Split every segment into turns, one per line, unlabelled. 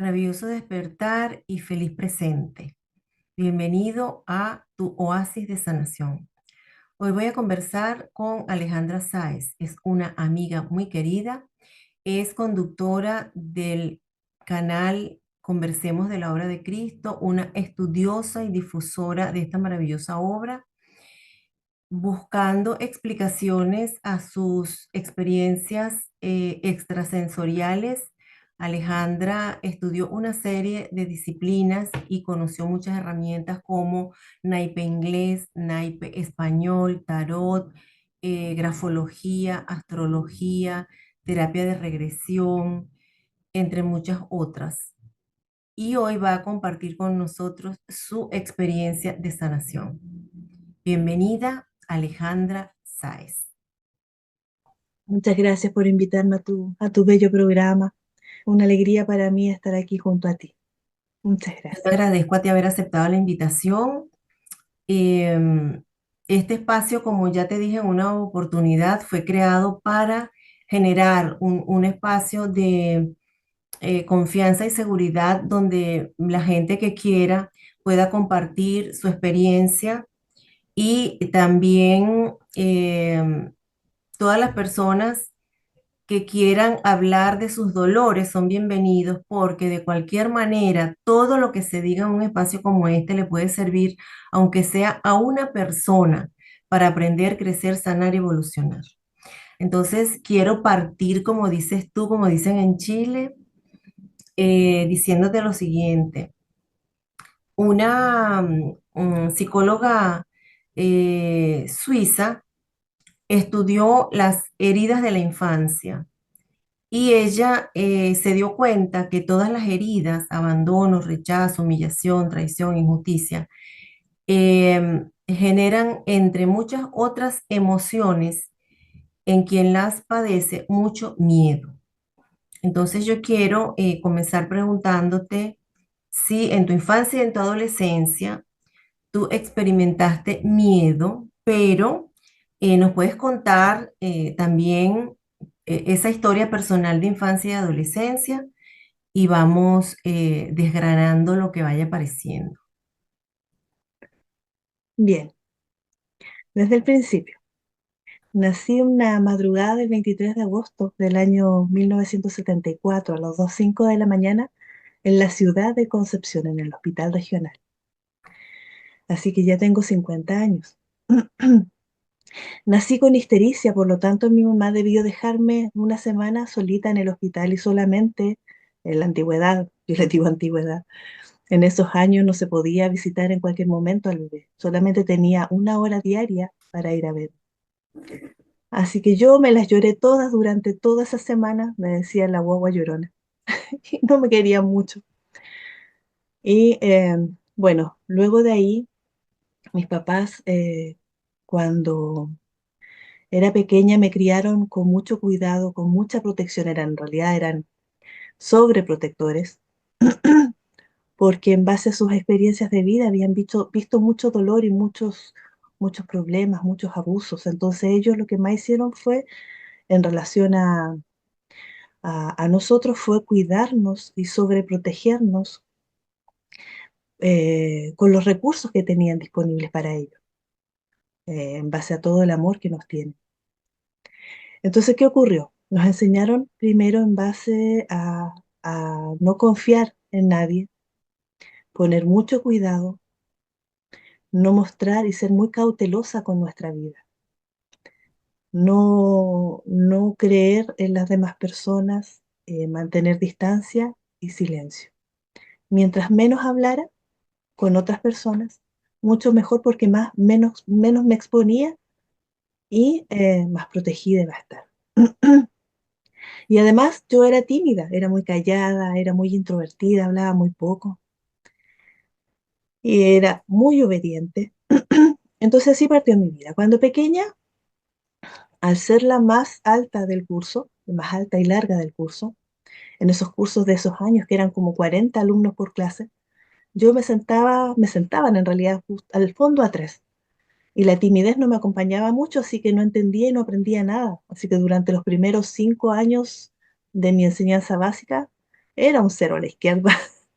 Maravilloso despertar y feliz presente. Bienvenido a tu oasis de sanación. Hoy voy a conversar con Alejandra Sáez. Es una amiga muy querida. Es conductora del canal Conversemos de la Obra de Cristo, una estudiosa y difusora de esta maravillosa obra, buscando explicaciones a sus experiencias extrasensoriales. Alejandra estudió una serie de disciplinas y conoció muchas herramientas como naipe inglés, naipe español, tarot, grafología, astrología, terapia de regresión, entre muchas otras. Y hoy va a compartir con nosotros su experiencia de sanación. Bienvenida, Alejandra Sáez.
Muchas gracias por invitarme a tu bello programa. Una alegría para mí estar aquí junto a ti. Muchas
Yo te
gracias.
agradezco a ti haber aceptado la invitación. Em, este espacio, como ya te dije en una oportunidad, fue creado para generar un espacio de confianza y seguridad donde la gente que quiera pueda compartir su experiencia y también todas las personas que quieran hablar de sus dolores son bienvenidos porque de cualquier manera todo lo que se diga en un espacio como este le puede servir, aunque sea a una persona, para aprender, crecer, sanar y evolucionar. Entonces quiero partir, como dices tú, como dicen en Chile, diciéndote lo siguiente. Una psicóloga suiza estudió las heridas de la infancia. Y ella se dio cuenta que todas las heridas, abandono, rechazo, humillación, traición, injusticia, generan, entre muchas otras emociones, en quien las padece mucho miedo. Entonces yo quiero comenzar preguntándote si en tu infancia y en tu adolescencia tú experimentaste miedo, pero nos puedes contar también esa historia personal de infancia y adolescencia y vamos desgranando lo que vaya apareciendo.
Bien, desde el principio. Nací una madrugada del 23 de agosto del año 1974 a las 2:05 de la mañana en la ciudad de Concepción, en el hospital regional. Así que ya tengo 50 años. Nací con histericia, por lo tanto mi mamá debió dejarme una semana solita en el hospital y solamente en la antigüedad, yo le digo antigüedad, en esos años no se podía visitar en cualquier momento al bebé, solamente tenía una hora diaria para ir a ver. Así que yo me las lloré todas durante toda esa semana, me decía la guagua llorona, y no me quería mucho. Y bueno, luego de ahí, mis papás, cuando era pequeña, me criaron con mucho cuidado, con mucha protección, en realidad eran sobreprotectores, porque en base a sus experiencias de vida habían visto mucho dolor y muchos problemas, muchos abusos. Entonces ellos lo que más hicieron fue, en relación a nosotros, fue cuidarnos y sobreprotegernos con los recursos que tenían disponibles para ellos, en base a todo el amor que nos tienen. Entonces, ¿qué ocurrió? Nos enseñaron primero en base a no confiar en nadie, poner mucho cuidado, no mostrar y ser muy cautelosa con nuestra vida. No creer en las demás personas, mantener distancia y silencio. Mientras menos hablara con otras personas, mucho mejor, porque menos me exponía y más protegida iba a estar. Y además yo era tímida, era muy callada, era muy introvertida, hablaba muy poco y era muy obediente. Entonces así partió mi vida. Cuando pequeña, al ser la más alta del curso, la más alta y larga del curso, en esos cursos de esos años que eran como 40 alumnos por clase, yo me sentaban en realidad al fondo atrás. Y la timidez no me acompañaba mucho, así que no entendía y no aprendía nada. Así que durante los primeros 5 años de mi enseñanza básica, Era un cero a la izquierda,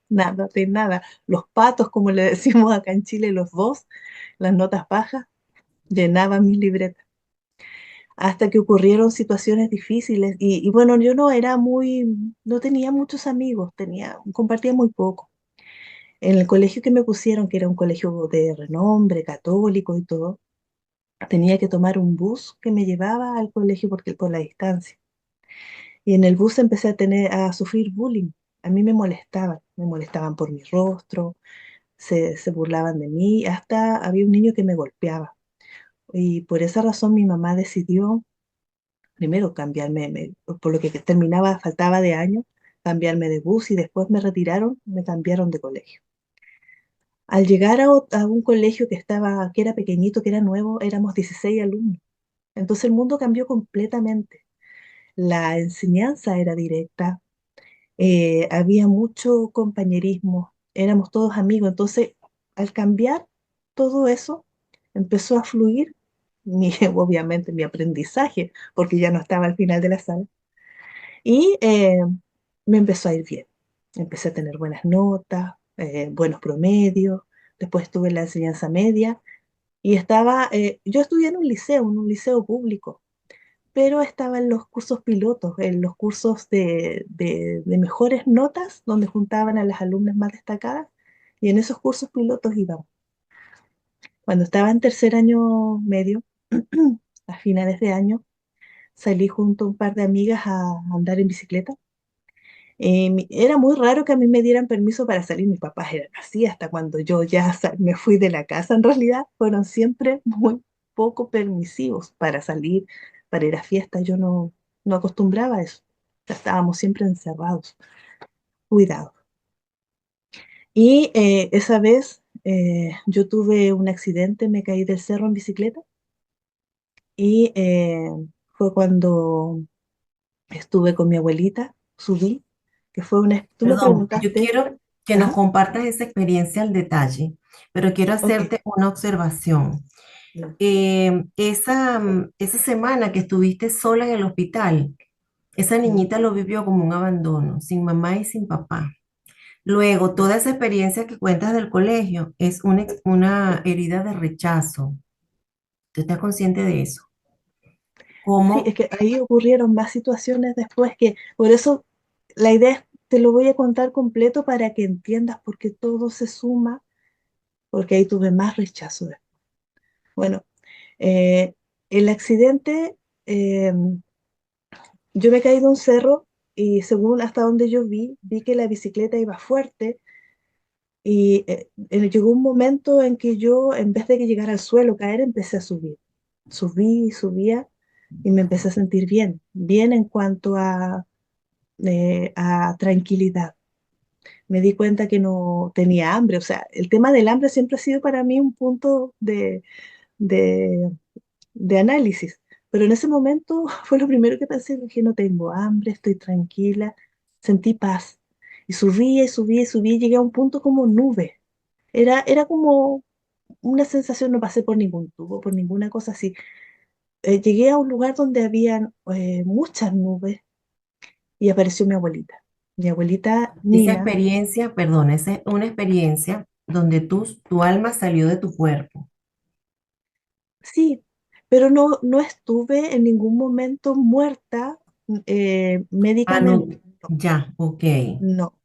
nada de nada. Los patos, como le decimos acá en Chile, los dos, las notas bajas, llenaban mis libretas. Hasta que ocurrieron situaciones difíciles y bueno, yo no era muy, no tenía muchos amigos, compartía muy poco. En el colegio que me pusieron, que era un colegio de renombre, católico y todo, tenía que tomar un bus que me llevaba al colegio porque por la distancia. Y en el bus empecé a sufrir bullying. A mí me molestaban por mi rostro, se burlaban de mí, hasta había un niño que me golpeaba. Y por esa razón mi mamá decidió primero cambiarme, por lo que terminaba, faltaba de año, cambiarme de bus y después me retiraron, me cambiaron de colegio. Al llegar a un colegio que era pequeñito, que era nuevo, éramos 16 alumnos. Entonces el mundo cambió completamente. La enseñanza era directa, había mucho compañerismo, éramos todos amigos. Entonces, al cambiar todo eso, empezó a fluir obviamente mi aprendizaje, porque ya no estaba al final de la sala. Y me empezó a ir bien. Empecé a tener buenas notas, buenos promedios. Después estuve en la enseñanza media y yo estudié en un liceo público, pero estaba en los cursos pilotos, en los cursos de mejores notas, donde juntaban a las alumnas más destacadas, y en esos cursos pilotos íbamos. Cuando estaba en tercer año medio, a finales de año, salí junto a un par de amigas a andar en bicicleta. Era muy raro que a mí me dieran permiso para salir, mis papás eran así, hasta cuando yo ya me fui de la casa, en realidad fueron siempre muy poco permisivos para salir, para ir a fiestas, yo no acostumbraba a eso, ya estábamos siempre encerrados, cuidados. Y esa vez yo tuve un accidente, me caí del cerro en bicicleta y fue cuando estuve con mi abuelita, subí, que fue tú me
Perdón, yo
preguntaste,
quiero que nos
ajá,
compartas esa experiencia al detalle, pero quiero
ok.
hacerte una observación.
No.
Esa semana que estuviste sola en el hospital, esa
¿Mm?
niñita lo vivió como un abandono, sin mamá y sin papá. Luego, toda esa experiencia que cuentas del colegio es una herida de rechazo. ¿Tú estás consciente de eso?
Sí, es
¿Cómo?
que ahí ocurrieron más situaciones después por eso la idea es, te lo voy a contar completo para que entiendas por qué todo se suma, porque ahí tuve más rechazo después. Bueno, eh, el accidente, eh, yo me caí de un cerro y según hasta donde yo vi que la bicicleta iba fuerte y llegó un momento en que yo, en vez de que llegara al suelo, caer, empecé a subir. Subí y subía y me empecé a sentir bien, bien en cuanto a tranquilidad. Me di cuenta que no tenía hambre, o sea, el tema del hambre siempre ha sido para mí un punto de, de análisis, pero en ese momento fue lo primero que pensé, dije, no tengo hambre, estoy tranquila, sentí paz. Y subía y subía y subía y llegué a un punto como nube. Era como una sensación, no pasé por ningún tubo, por ninguna cosa así. Llegué a un lugar donde habían muchas nubes y apareció mi abuelita. Mi abuelita
Esa
Nina,
experiencia, perdón, esa es una experiencia donde tu alma salió de tu cuerpo.
sí, pero no estuve en ningún momento muerta
Ah, no,
médicamente.
ya, ok.
No,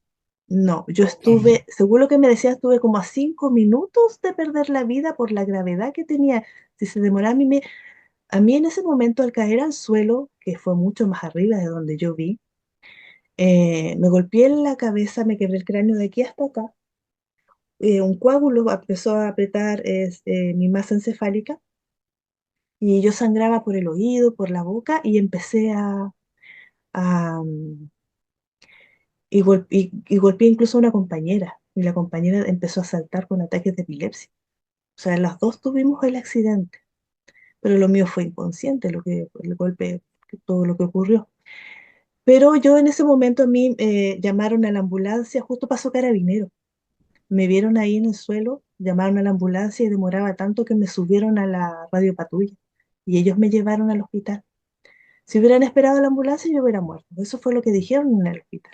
no. Yo
Ok.
estuve, según lo que me decía, estuve como a 5 minutos de perder la vida por la gravedad que tenía. Si se demoraba a mí en ese momento al caer al suelo, que fue mucho más arriba de donde yo vi, me golpeé en la cabeza, me quebré el cráneo de aquí hasta acá. Un coágulo empezó a apretar mi masa encefálica y yo sangraba por el oído, por la boca y empecé a, mm, y golpeé incluso a una compañera y la compañera empezó a saltar con ataques de epilepsia. O sea, las dos tuvimos el accidente, pero lo mío fue inconsciente, el golpe, todo lo que ocurrió. Pero yo en ese momento a mí llamaron a la ambulancia, justo pasó carabinero. Me vieron ahí en el suelo, llamaron a la ambulancia y demoraba tanto que me subieron a la radiopatrulla y ellos me llevaron al hospital. Si hubieran esperado a la ambulancia, yo hubiera muerto. Eso fue lo que dijeron en el hospital.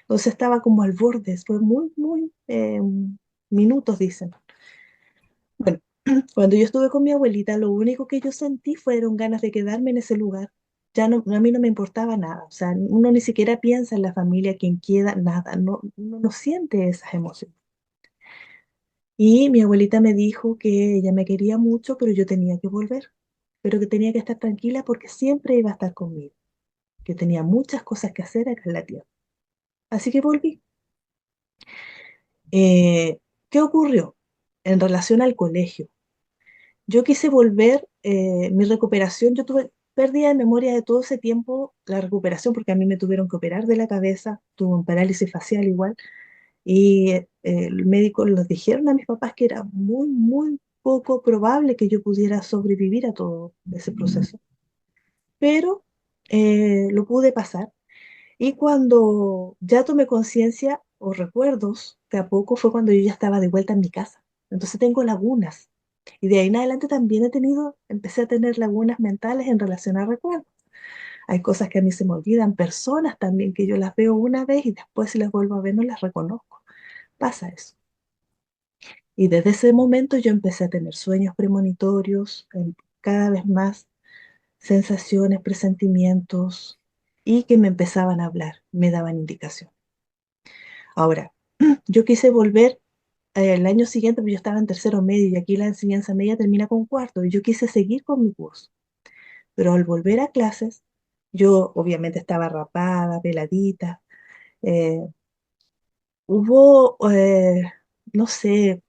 Entonces estaba como al borde, fue muy minutos, dicen. Bueno, cuando yo estuve con mi abuelita, lo único que yo sentí fueron ganas de quedarme en ese lugar. Ya no, a mí no me importaba nada, o sea, uno ni siquiera piensa en la familia, quien queda, nada, no, uno no siente esas emociones. Y mi abuelita me dijo que ella me quería mucho, pero yo tenía que volver, pero que tenía que estar tranquila porque siempre iba a estar conmigo, que tenía muchas cosas que hacer acá en la tierra. Así que volví. Eh, ¿Qué ocurrió en relación al colegio? Yo quise volver, mi recuperación, yo tuve pérdida de memoria de todo ese tiempo, la recuperación, porque a mí me tuvieron que operar de la cabeza, tuve un parálisis facial igual, y el médico les dijeron a mis papás que era muy poco probable que yo pudiera sobrevivir a todo ese proceso, pero lo pude pasar. Y cuando ya tomé conciencia o recuerdos, de a poco fue cuando yo ya estaba de vuelta en mi casa. Entonces tengo lagunas. Y de ahí en adelante también empecé a tener lagunas mentales en relación a recuerdos. Hay cosas que a mí se me olvidan, personas también que yo las veo una vez y después si las vuelvo a ver no las reconozco. Pasa eso. Y desde ese momento yo empecé a tener sueños premonitorios, cada vez más sensaciones, presentimientos y que me empezaban a hablar, me daban indicación. Ahora, yo quise volver el año siguiente, pero yo estaba en tercero medio y aquí la enseñanza media termina con cuarto y yo quise seguir con mi curso. Pero al volver a clases, yo obviamente estaba rapada, peladita. eh, Hubo, no sé,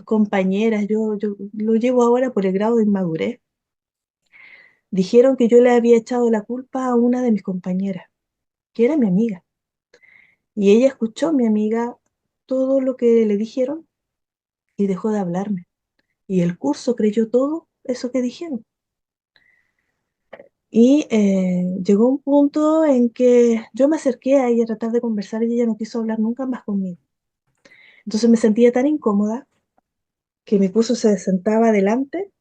compañeras, yo lo llevo ahora por el grado de inmadurez. Dijeron que yo le había echado la culpa a una de mis compañeras, que era mi amiga. Y ella escuchó, mi amiga, todo lo que le dijeron y dejó de hablarme. Y el curso creyó todo eso que dijeron. Y llegó un punto en que yo me acerqué a ella a tratar de conversar y ella no quiso hablar nunca más conmigo. Entonces me sentía tan incómoda que mi curso se sentaba adelante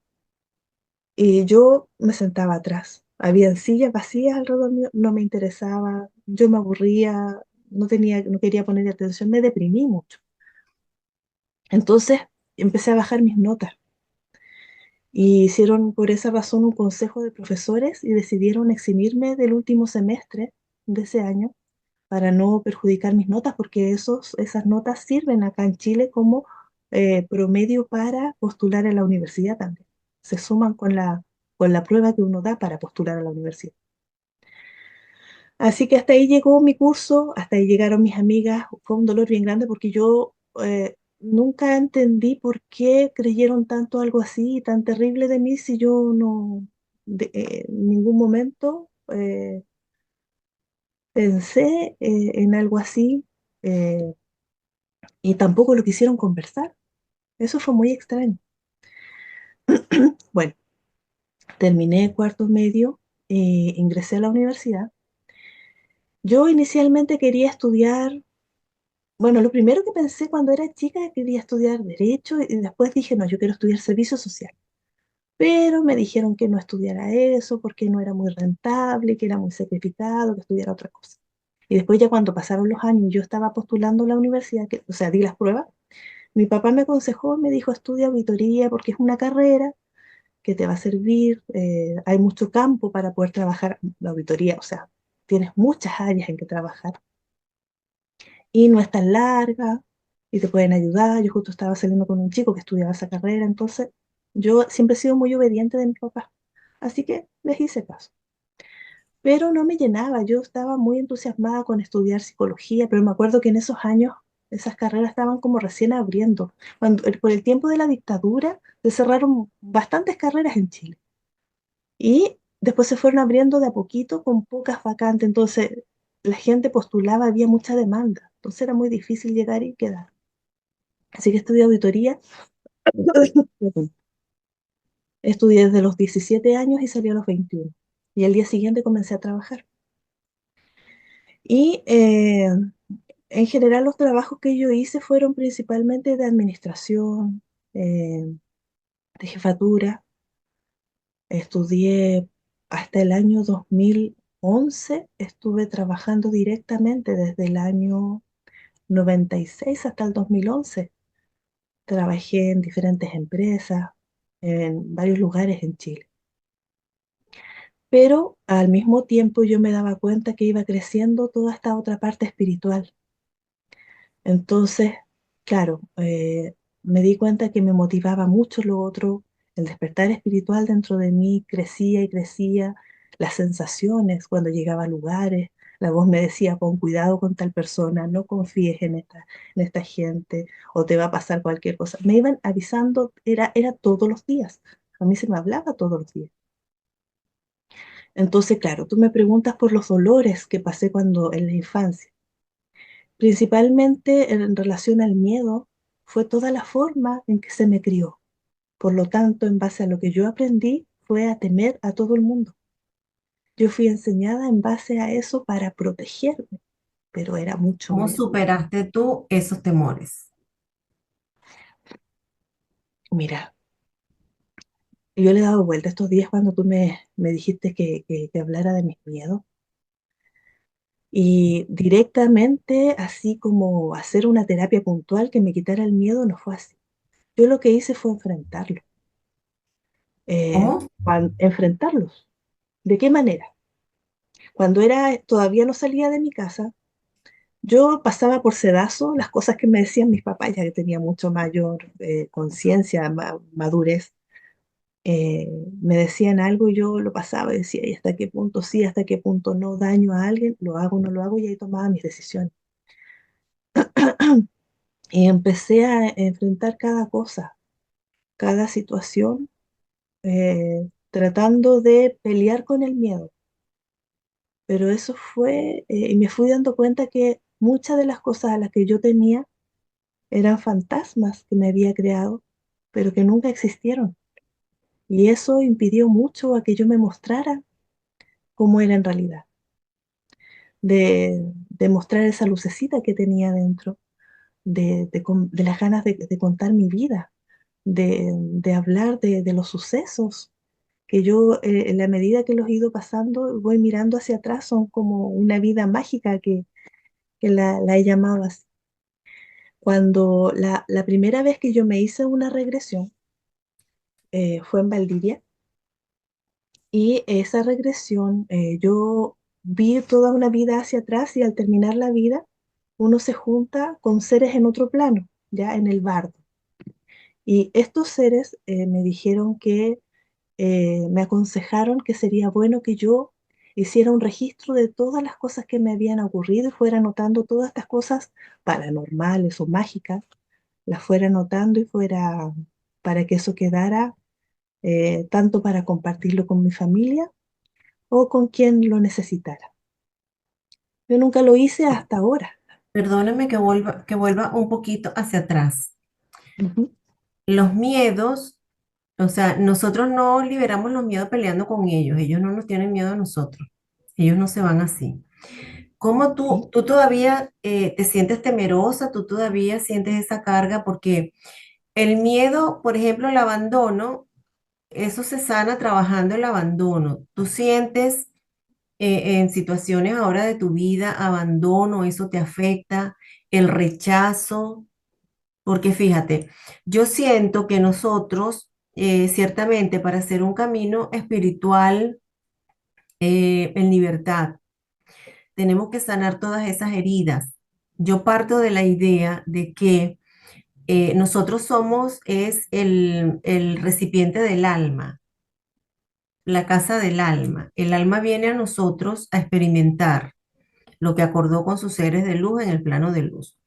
y yo me sentaba atrás. Habían sillas vacías alrededor mío, no me interesaba, yo me aburría, no quería poner atención, me deprimí mucho. Entonces empecé a bajar mis notas y hicieron por esa razón un consejo de profesores y decidieron eximirme del último semestre de ese año para no perjudicar mis notas, porque esas notas sirven acá en Chile como promedio para postular a la universidad también. Se suman con la prueba que uno da para postular a la universidad. Así que hasta ahí llegó mi curso, hasta ahí llegaron mis amigas. Fue un dolor bien grande porque yo nunca entendí por qué creyeron tanto algo así, tan terrible de mí, si yo no, en ningún momento pensé en algo así. eh, y tampoco lo quisieron conversar. Eso fue muy extraño. Bueno, terminé cuarto medio, ingresé a la universidad. Yo inicialmente quería estudiar, bueno, lo primero que pensé cuando era chica quería estudiar derecho y después dije, no, yo quiero estudiar servicio social. Pero me dijeron que no estudiara eso porque no era muy rentable, que era muy sacrificado, que estudiara otra cosa. Y después ya cuando pasaron los años y yo estaba postulando a la universidad, o sea, di las pruebas, mi papá me aconsejó, me dijo, estudia auditoría porque es una carrera que te va a servir. Hay mucho campo para poder trabajar la auditoría, o sea, tienes muchas áreas en que trabajar y no es tan larga y te pueden ayudar. Yo justo estaba saliendo con un chico que estudiaba esa carrera, entonces yo siempre he sido muy obediente de mi papá, así que les hice caso. Pero no me llenaba, yo estaba muy entusiasmada con estudiar psicología, pero me acuerdo que en esos años esas carreras estaban como recién abriendo. Por el tiempo de la dictadura se cerraron bastantes carreras en Chile. Y después se fueron abriendo de a poquito con pocas vacantes, entonces la gente postulaba, había mucha demanda, entonces era muy difícil llegar y quedar. Así que estudié auditoría, perdón, estudié desde los 17 años y salí a los 21. Y el día siguiente comencé a trabajar. Y en general los trabajos que yo hice fueron principalmente de administración, de jefatura. Estudié hasta el año 2000. 2011 estuve trabajando directamente desde el año 96 hasta el 2011. Trabajé en diferentes empresas, en varios lugares en Chile. Pero al mismo tiempo yo me daba cuenta que iba creciendo toda esta otra parte espiritual. Entonces, claro, me di cuenta que me motivaba mucho lo otro, el despertar espiritual dentro de mí crecía y crecía, las sensaciones cuando llegaba a lugares, la voz me decía, pon cuidado con tal persona, no confíes en esta gente, o te va a pasar cualquier cosa. Me iban avisando, era todos los días, a mí se me hablaba todos los días. Entonces, claro, tú me preguntas por los dolores que pasé cuando en la infancia. Principalmente en relación al miedo, fue toda la forma en que se me crió. Por lo tanto, en base a lo que yo aprendí, fue a temer a todo el mundo. Yo fui enseñada en base a eso para protegerme, pero era mucho
¿Cómo
miedo.
superaste tú esos temores?
Mira, yo le he dado vuelta estos días cuando tú me dijiste que hablara de mis miedos. Y directamente, así como hacer una terapia puntual que me quitara el miedo, no fue así. Yo lo que hice fue enfrentarlo.
¿Cómo?
Enfrentarlos. ¿De qué manera? Cuando todavía no salía de mi casa, yo pasaba por sedazo las cosas que me decían mis papás, ya que tenía mucho mayor conciencia, madurez. eh, Me decían algo y yo lo pasaba y decía, ¿y hasta qué punto sí, hasta qué punto no daño a alguien? ¿Lo hago o no lo hago? Y ahí tomaba mis decisiones. Y empecé a enfrentar cada cosa, cada situación, tratando de pelear con el miedo. Pero eso fue, y me fui dando cuenta que muchas de las cosas a las que yo tenía eran fantasmas que me había creado, pero que nunca existieron. Y eso impidió mucho a que yo me mostrara cómo era en realidad, de mostrar esa lucecita que tenía dentro, de las ganas de contar mi vida, de hablar de los sucesos que yo, en la medida que los he ido pasando, voy mirando hacia atrás, son como una vida mágica que la he llamado así. Cuando la primera vez que yo me hice una regresión fue en Valdivia y esa regresión yo vi toda una vida hacia atrás y al terminar la vida uno se junta con seres en otro plano, ya en el bardo. Y estos seres me dijeron que me aconsejaron que sería bueno que yo hiciera un registro de todas las cosas que me habían ocurrido y fuera anotando todas estas cosas paranormales o mágicas, las fuera anotando y fuera para que eso quedara tanto para compartirlo con mi familia o con quien lo necesitara. Yo nunca lo hice hasta ahora.
Perdóname que vuelva un poquito hacia atrás.
Ujú.
Los miedos, o sea, nosotros no liberamos los miedos peleando con ellos no nos tienen miedo a nosotros, ellos no se van así. ¿Cómo
Sí.
tú todavía te sientes temerosa, tú todavía sientes esa carga? Porque el miedo, por ejemplo, el abandono, eso se sana trabajando el abandono. Tú sientes en situaciones ahora de tu vida abandono, eso te afecta, el rechazo. Porque fíjate, yo siento que nosotros, ciertamente, para hacer un camino espiritual en libertad, tenemos que sanar todas esas heridas. Yo parto de la idea de que nosotros somos, es el recipiente del alma, la casa del alma. El alma viene a nosotros a experimentar lo que acordó con sus seres de luz en el plano de luz.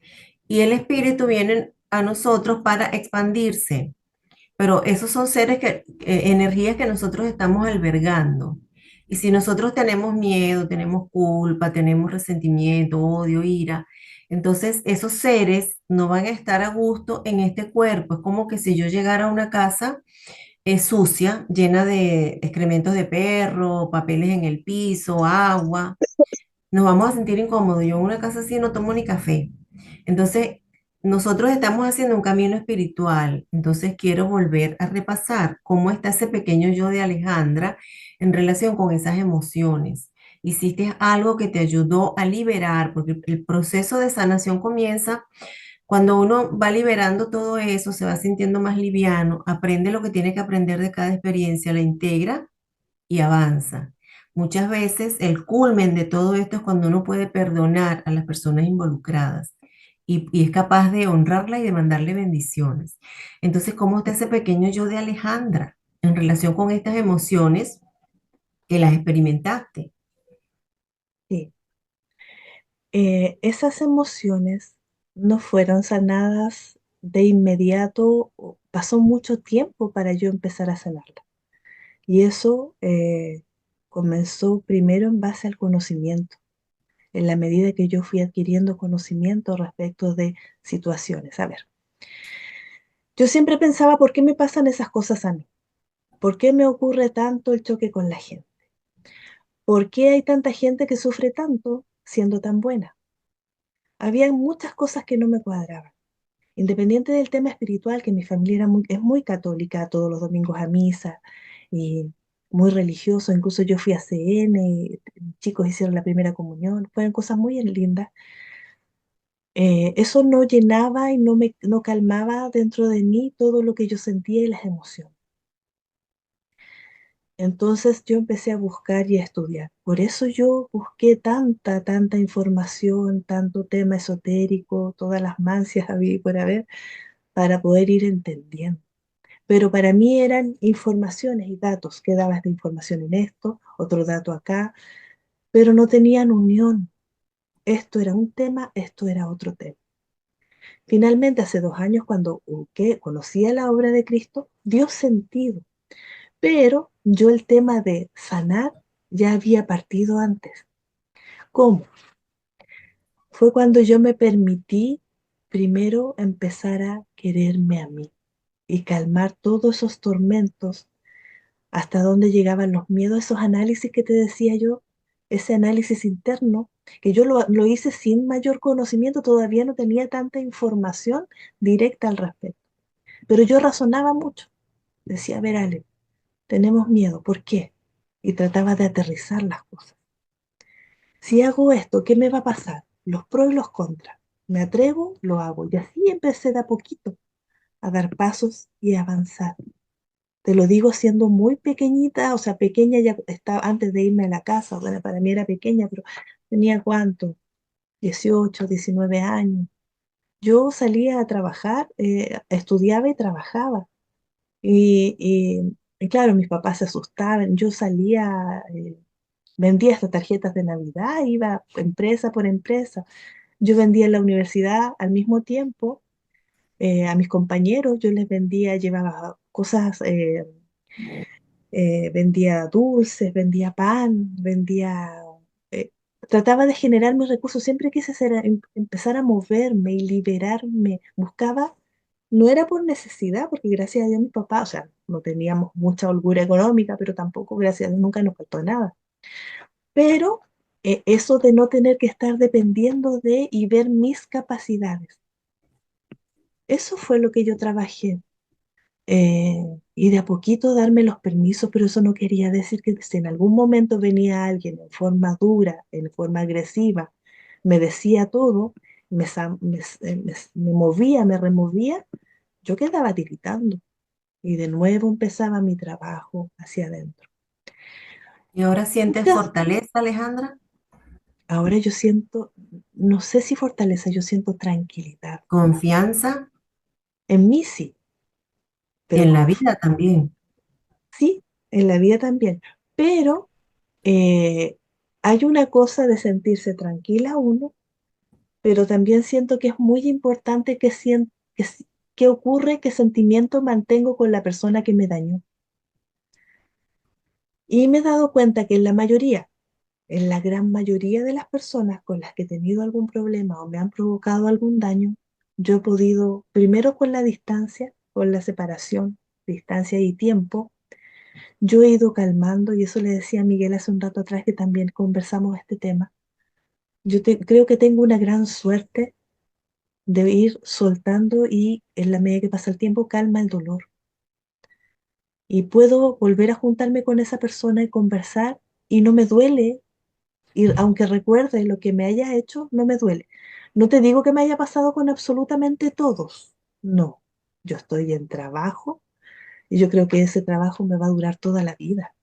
Y el espíritu viene a nosotros para expandirse. Pero esos son energías que nosotros estamos albergando. Y si nosotros tenemos miedo, tenemos culpa, tenemos resentimiento, odio, ira, entonces esos seres no van a estar a gusto en este cuerpo. Es como que si yo llegara a una casa sucia, llena de excrementos de perro, papeles en el piso, agua, nos vamos a sentir incómodos. Yo en una casa así no tomo ni café. Entonces, nosotros estamos haciendo un camino espiritual. Entonces, quiero volver a repasar cómo está ese pequeño yo de Alejandra en relación con esas emociones. hiciste algo que te ayudó a liberar, porque el proceso de sanación comienza cuando uno va liberando todo eso, se va sintiendo más liviano, aprende lo que tiene que aprender de cada experiencia, la integra y avanza. Muchas veces el culmen de todo esto es cuando uno puede perdonar a las personas involucradas y es capaz de honrarla y de mandarle bendiciones. Entonces, ¿cómo está ese pequeño yo de Alejandra en relación con estas emociones que las experimentaste?
Sí. Esas emociones no fueron sanadas de inmediato, pasó mucho tiempo para yo empezar a sanarlas. Y eso comenzó primero en base al conocimiento, en la medida que yo fui adquiriendo conocimiento respecto de situaciones. A ver, yo siempre pensaba, ¿por qué me pasan esas cosas a mí? ¿Por qué me ocurre tanto el choque con la gente? ¿Por qué hay tanta gente que sufre tanto siendo tan buena? Había muchas cosas que no me cuadraban. Independiente del tema espiritual, que mi familia es muy católica, todos los domingos a misa, y muy religioso, incluso yo fui a CN, y chicos hicieron la primera comunión, fueron cosas muy lindas. Eso no llenaba y no calmaba dentro de mí todo lo que yo sentía y las emociones. Entonces yo empecé a buscar y a estudiar. Por eso yo busqué tanta información, tanto tema esotérico, todas las mancias había y por haber, para poder ir entendiendo. Pero para mí eran informaciones y datos, que dabas de información en esto, otro dato acá, pero no tenían unión. Esto era un tema, esto era otro tema. Finalmente, hace 2 años, cuando conocía la obra de Cristo, dio sentido. Pero yo el tema de sanar ya había partido antes. ¿Cómo? Fue cuando yo me permití primero empezar a quererme a mí y calmar todos esos tormentos, hasta dónde llegaban los miedos, esos análisis que te decía yo, ese análisis interno, que yo lo hice sin mayor conocimiento, todavía no tenía tanta información directa al respecto. Pero yo razonaba mucho. Decía, a ver, Ale, tenemos miedo, ¿por qué? Y trataba de aterrizar las cosas. Si hago esto, ¿qué me va a pasar? Los pros y los contras. ¿Me atrevo? Lo hago. Y así empecé de a poquito a dar pasos y a avanzar. Te lo digo siendo muy pequeñita, o sea, pequeña ya estaba antes de irme a la casa, bueno, para mí era pequeña, pero tenía cuánto, 18, 19 años. Yo salía a trabajar, estudiaba y trabajaba. Y claro, mis papás se asustaban. Yo salía, vendía estas tarjetas de Navidad, iba empresa por empresa. Yo vendía en la universidad al mismo tiempo, a mis compañeros, yo les vendía, llevaba cosas, vendía dulces, vendía pan, eh, trataba de generar mis recursos. Siempre quise empezar a moverme y liberarme. Buscaba, no era por necesidad, porque gracias a Dios mi papá, o sea, no teníamos mucha holgura económica, pero tampoco, gracias a Dios, nunca nos faltó nada. Pero eso de no tener que estar dependiendo de y ver mis capacidades, eso fue lo que yo trabajé. Y de a poquito darme los permisos, pero eso no quería decir que si en algún momento venía alguien en forma dura, en forma agresiva, me decía todo, me movía, me removía, yo quedaba tiritando y de nuevo empezaba mi trabajo hacia adentro.
¿Y ahora sientes
Muchas,
fortaleza, Alejandra?
ahora yo siento, no sé si fortaleza, yo siento tranquilidad.
Confianza
En mí sí,
y
pero
en la vida también.
sí, en la vida también, pero eh, hay una cosa de sentirse tranquila uno, pero también siento que es muy importante que ocurre, qué sentimiento mantengo con la persona que me dañó. Y me he dado cuenta que en la gran mayoría de las personas con las que he tenido algún problema o me han provocado algún daño, yo he podido, primero con la distancia, con la separación, distancia y tiempo, yo he ido calmando, y eso le decía a Miguel hace un rato atrás que también conversamos este tema. Creo que tengo una gran suerte de ir soltando y en la medida que pasa el tiempo calma el dolor. Y puedo volver a juntarme con esa persona y conversar y no me duele Y aunque recuerde lo que me haya hecho, no me duele. No te digo que me haya pasado con absolutamente todos. No. Yo estoy en trabajo y yo creo que ese trabajo me va a durar toda la vida.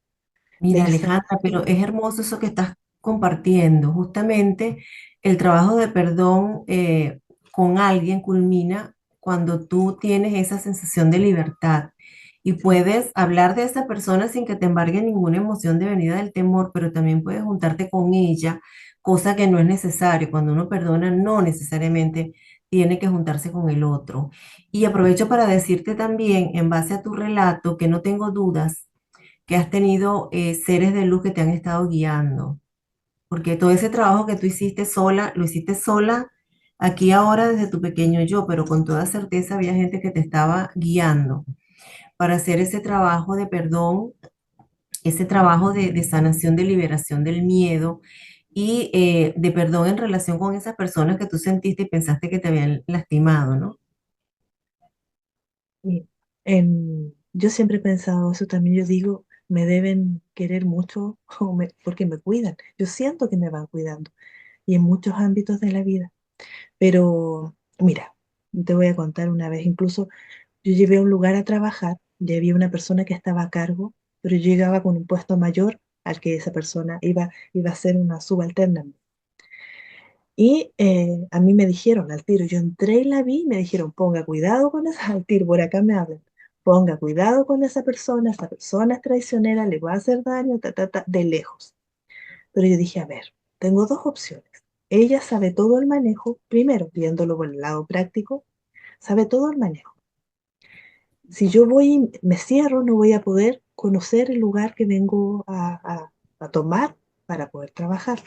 De
Mira,
ir
Alejandra, pero es
sanando.
hermoso eso que estás compartiendo. Justamente el trabajo de perdón con alguien culmina cuando tú tienes esa sensación de libertad y
Sí.
puedes hablar de esa persona sin que te embargue ninguna emoción de venida del temor, pero también puedes juntarte con ella, cosa que no es necesario. Cuando uno perdona, no necesariamente tiene que juntarse con el otro. Y aprovecho para decirte también, en base a tu relato, que no tengo dudas que has tenido seres de luz que te han estado guiando, porque todo ese trabajo que tú hiciste sola, lo hiciste sola aquí ahora desde tu pequeño yo, pero con toda certeza había gente que te estaba guiando para hacer ese trabajo de perdón, ese trabajo de sanación, de liberación del miedo y de perdón en relación con esas personas que tú sentiste y pensaste que te habían lastimado, ¿no?
Y yo siempre he pensado eso también. Yo digo, me deben querer mucho porque me cuidan. Yo siento que me van cuidando y en muchos ámbitos de la vida. Pero mira, te voy a contar una vez, incluso yo llegué a un lugar a trabajar y había una persona que estaba a cargo, pero yo llegaba con un puesto mayor al que esa persona iba a ser una subalterna. Y a mí me dijeron al tiro, yo entré y la vi y me dijeron, ponga cuidado con esa, al tiro, por acá me hablan, ponga cuidado con esa persona es traicionera, le va a hacer daño, de lejos. Pero yo dije, a ver, tengo dos opciones. Ella sabe todo el manejo, primero, viéndolo por el lado práctico, sabe todo el manejo. Si yo voy y me cierro, no voy a poder conocer el lugar que vengo a tomar para poder trabajar.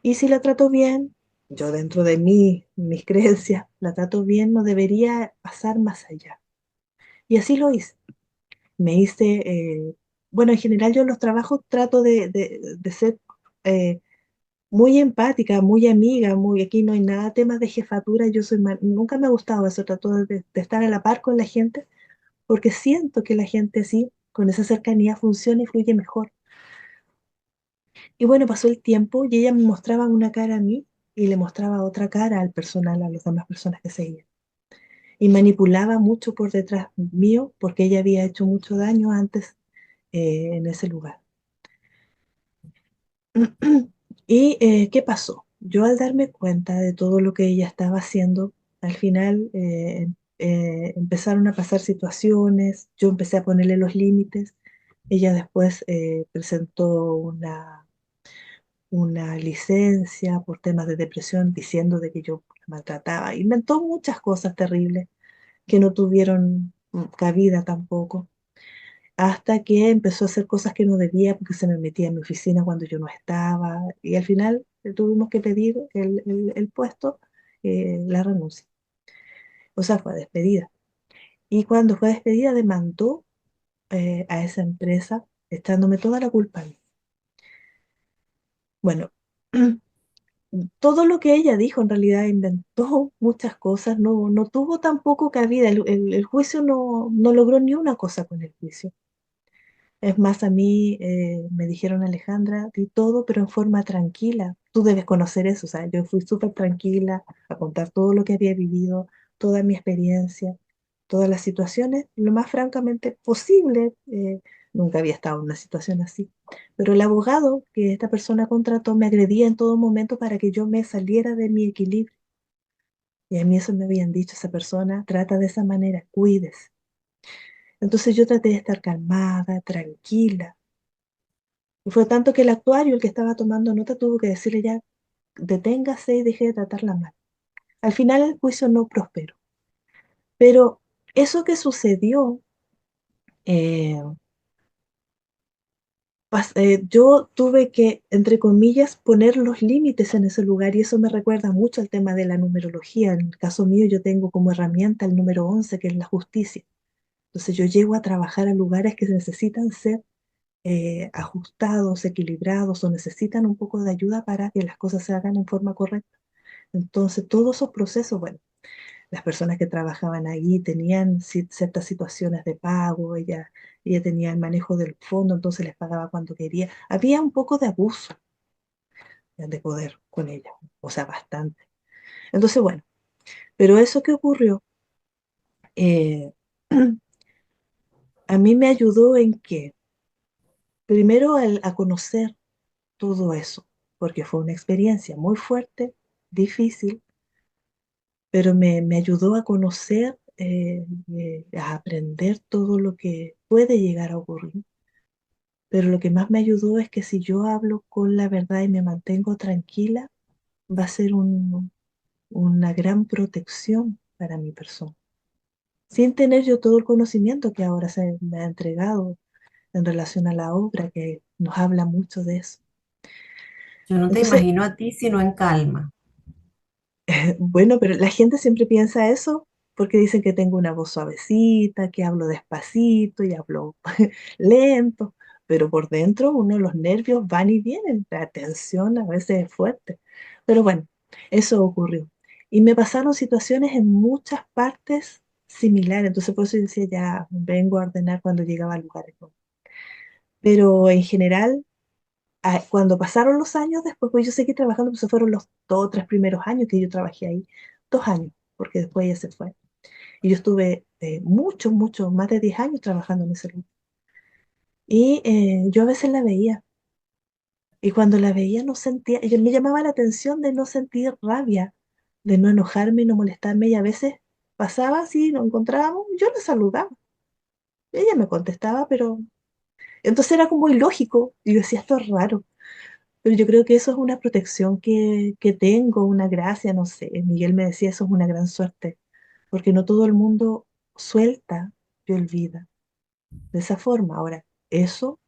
Y si la trato bien, yo dentro de mis creencias, la trato bien, no debería pasar más allá. Y así lo hice. Me hice, bueno, en general yo en los trabajos trato de ser eh, muy empática, muy amiga, muy, aquí no hay nada temas de jefatura, yo soy, nunca me ha gustado eso, trato de estar a la par con la gente, porque siento que la gente así, con esa cercanía, funciona y fluye mejor. Y bueno, pasó el tiempo y ella me mostraba una cara a mí y le mostraba otra cara al personal, a las demás personas que seguían. Y manipulaba mucho por detrás mío porque ella había hecho mucho daño antes en ese lugar. ¿Y qué pasó? Yo al darme cuenta de todo lo que ella estaba haciendo, al final empezaron a pasar situaciones, yo empecé a ponerle los límites, ella después presentó una licencia por temas de depresión diciendo de que yo la maltrataba. Inventó muchas cosas terribles que no tuvieron cabida tampoco, hasta que empezó a hacer cosas que no debía porque se me metía en mi oficina cuando yo no estaba y al final tuvimos que pedir el puesto, la renuncia. O sea, fue despedida. Y cuando fue despedida demandó a esa empresa echándome toda la culpa a mí. Bueno, todo lo que ella dijo en realidad inventó muchas cosas, no tuvo tampoco cabida, el juicio no logró ni una cosa con el juicio. Es más, a mí me dijeron, Alejandra, di todo, pero en forma tranquila. Tú debes conocer eso, o sea, yo fui súper tranquila a contar todo lo que había vivido, toda mi experiencia, todas las situaciones, lo más francamente posible. Nunca había estado en una situación así. Pero el abogado que esta persona contrató me agredía en todo momento para que yo me saliera de mi equilibrio. Y a mí eso me habían dicho, esa persona trata de esa manera, cuídese. Entonces yo traté de estar calmada, tranquila. Y fue tanto que el actuario, el que estaba tomando nota, tuvo que decirle ya, deténgase y deje de tratarla mal. Al final el juicio no prosperó. Pero eso que sucedió, eh, yo tuve que, entre comillas, poner los límites en ese lugar y eso me recuerda mucho al tema de la numerología. En el caso mío yo tengo como herramienta el número 11 que es la justicia. Entonces yo llego a trabajar a lugares que necesitan ser ajustados, equilibrados o necesitan un poco de ayuda para que las cosas se hagan en forma correcta. Entonces, todos esos procesos, bueno, las personas que trabajaban ahí tenían ciertas situaciones de pago, ella tenía el manejo del fondo, entonces les pagaba cuando quería. Había un poco de abuso. de poder con ella, o sea, bastante. Entonces, bueno, pero eso que ocurrió, eh, a mí me ayudó en que, primero, a conocer todo eso, porque fue una experiencia muy fuerte, difícil, pero me ayudó a conocer, a aprender todo lo que puede llegar a ocurrir. Pero lo que más me ayudó es que si yo hablo con la verdad y me mantengo tranquila, va a ser una gran protección para mi persona, sin tener yo todo el conocimiento que ahora se me ha entregado en relación a la obra, que nos habla mucho de eso.
Yo no te
Entonces,
imagino a ti sino en calma.
bueno, pero la gente siempre piensa eso porque dicen que tengo una voz suavecita, que hablo despacito y hablo lento, pero por dentro uno los nervios van y vienen, la tensión a veces es fuerte. Pero bueno, eso ocurrió. Y me pasaron situaciones en muchas partes similares, entonces por eso decía ya vengo a ordenar cuando llegaba a lugares, ¿no? Pero en general, cuando pasaron los años después, pues yo seguí trabajando, pues fueron los 2 o 3 primeros años que yo trabajé ahí, 2 años, porque después ella se fue. Y yo estuve mucho, mucho, más de 10 años trabajando en ese lugar. Y yo a veces la veía, y cuando la veía no sentía, ella me llamaba la atención de no sentir rabia, de no enojarme y no molestarme, y a veces pasaba así, nos encontrábamos, yo la saludaba, ella me contestaba, pero entonces era como ilógico, y yo decía, esto es raro. Pero yo creo que eso es una protección que tengo, una gracia, no sé. Miguel me decía, eso es una gran suerte, porque no todo el mundo suelta y olvida de esa forma. Ahora, eso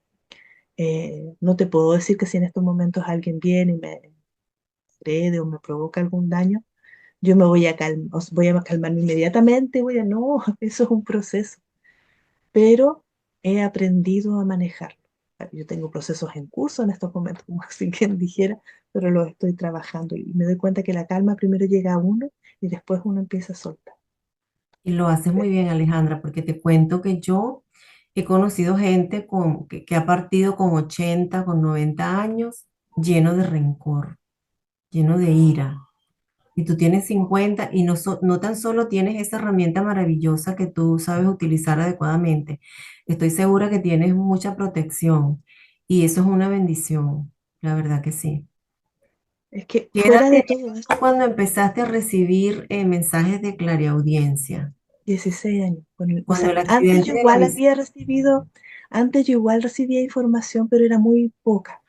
no te puedo decir que si en estos momentos alguien viene y me agrede o me provoca algún daño, yo me voy a voy a calmarme inmediatamente, no, eso es un proceso, pero he aprendido a manejarlo. Yo tengo procesos en curso en estos momentos, como si quien dijera, pero los estoy trabajando y me doy cuenta que la calma primero llega a uno y después uno empieza a soltar.
Y lo haces muy bien, Alejandra, porque te cuento que yo he conocido gente que ha partido con 80, con 90 años, lleno de rencor, lleno de ira. Y tú tienes 50 y no tan solo tienes esa herramienta maravillosa que tú sabes utilizar adecuadamente, estoy segura que tienes mucha protección y eso es una bendición, la verdad que sí.
Es que
¿Qué edad
fuera de
tenías
todo
tú
eso,
cuando empezaste a recibir mensajes de clariaudiencia?
16 años. O
Cuando
sea,
el accidente de la bici.
antes yo igual recibía información, pero era muy poca.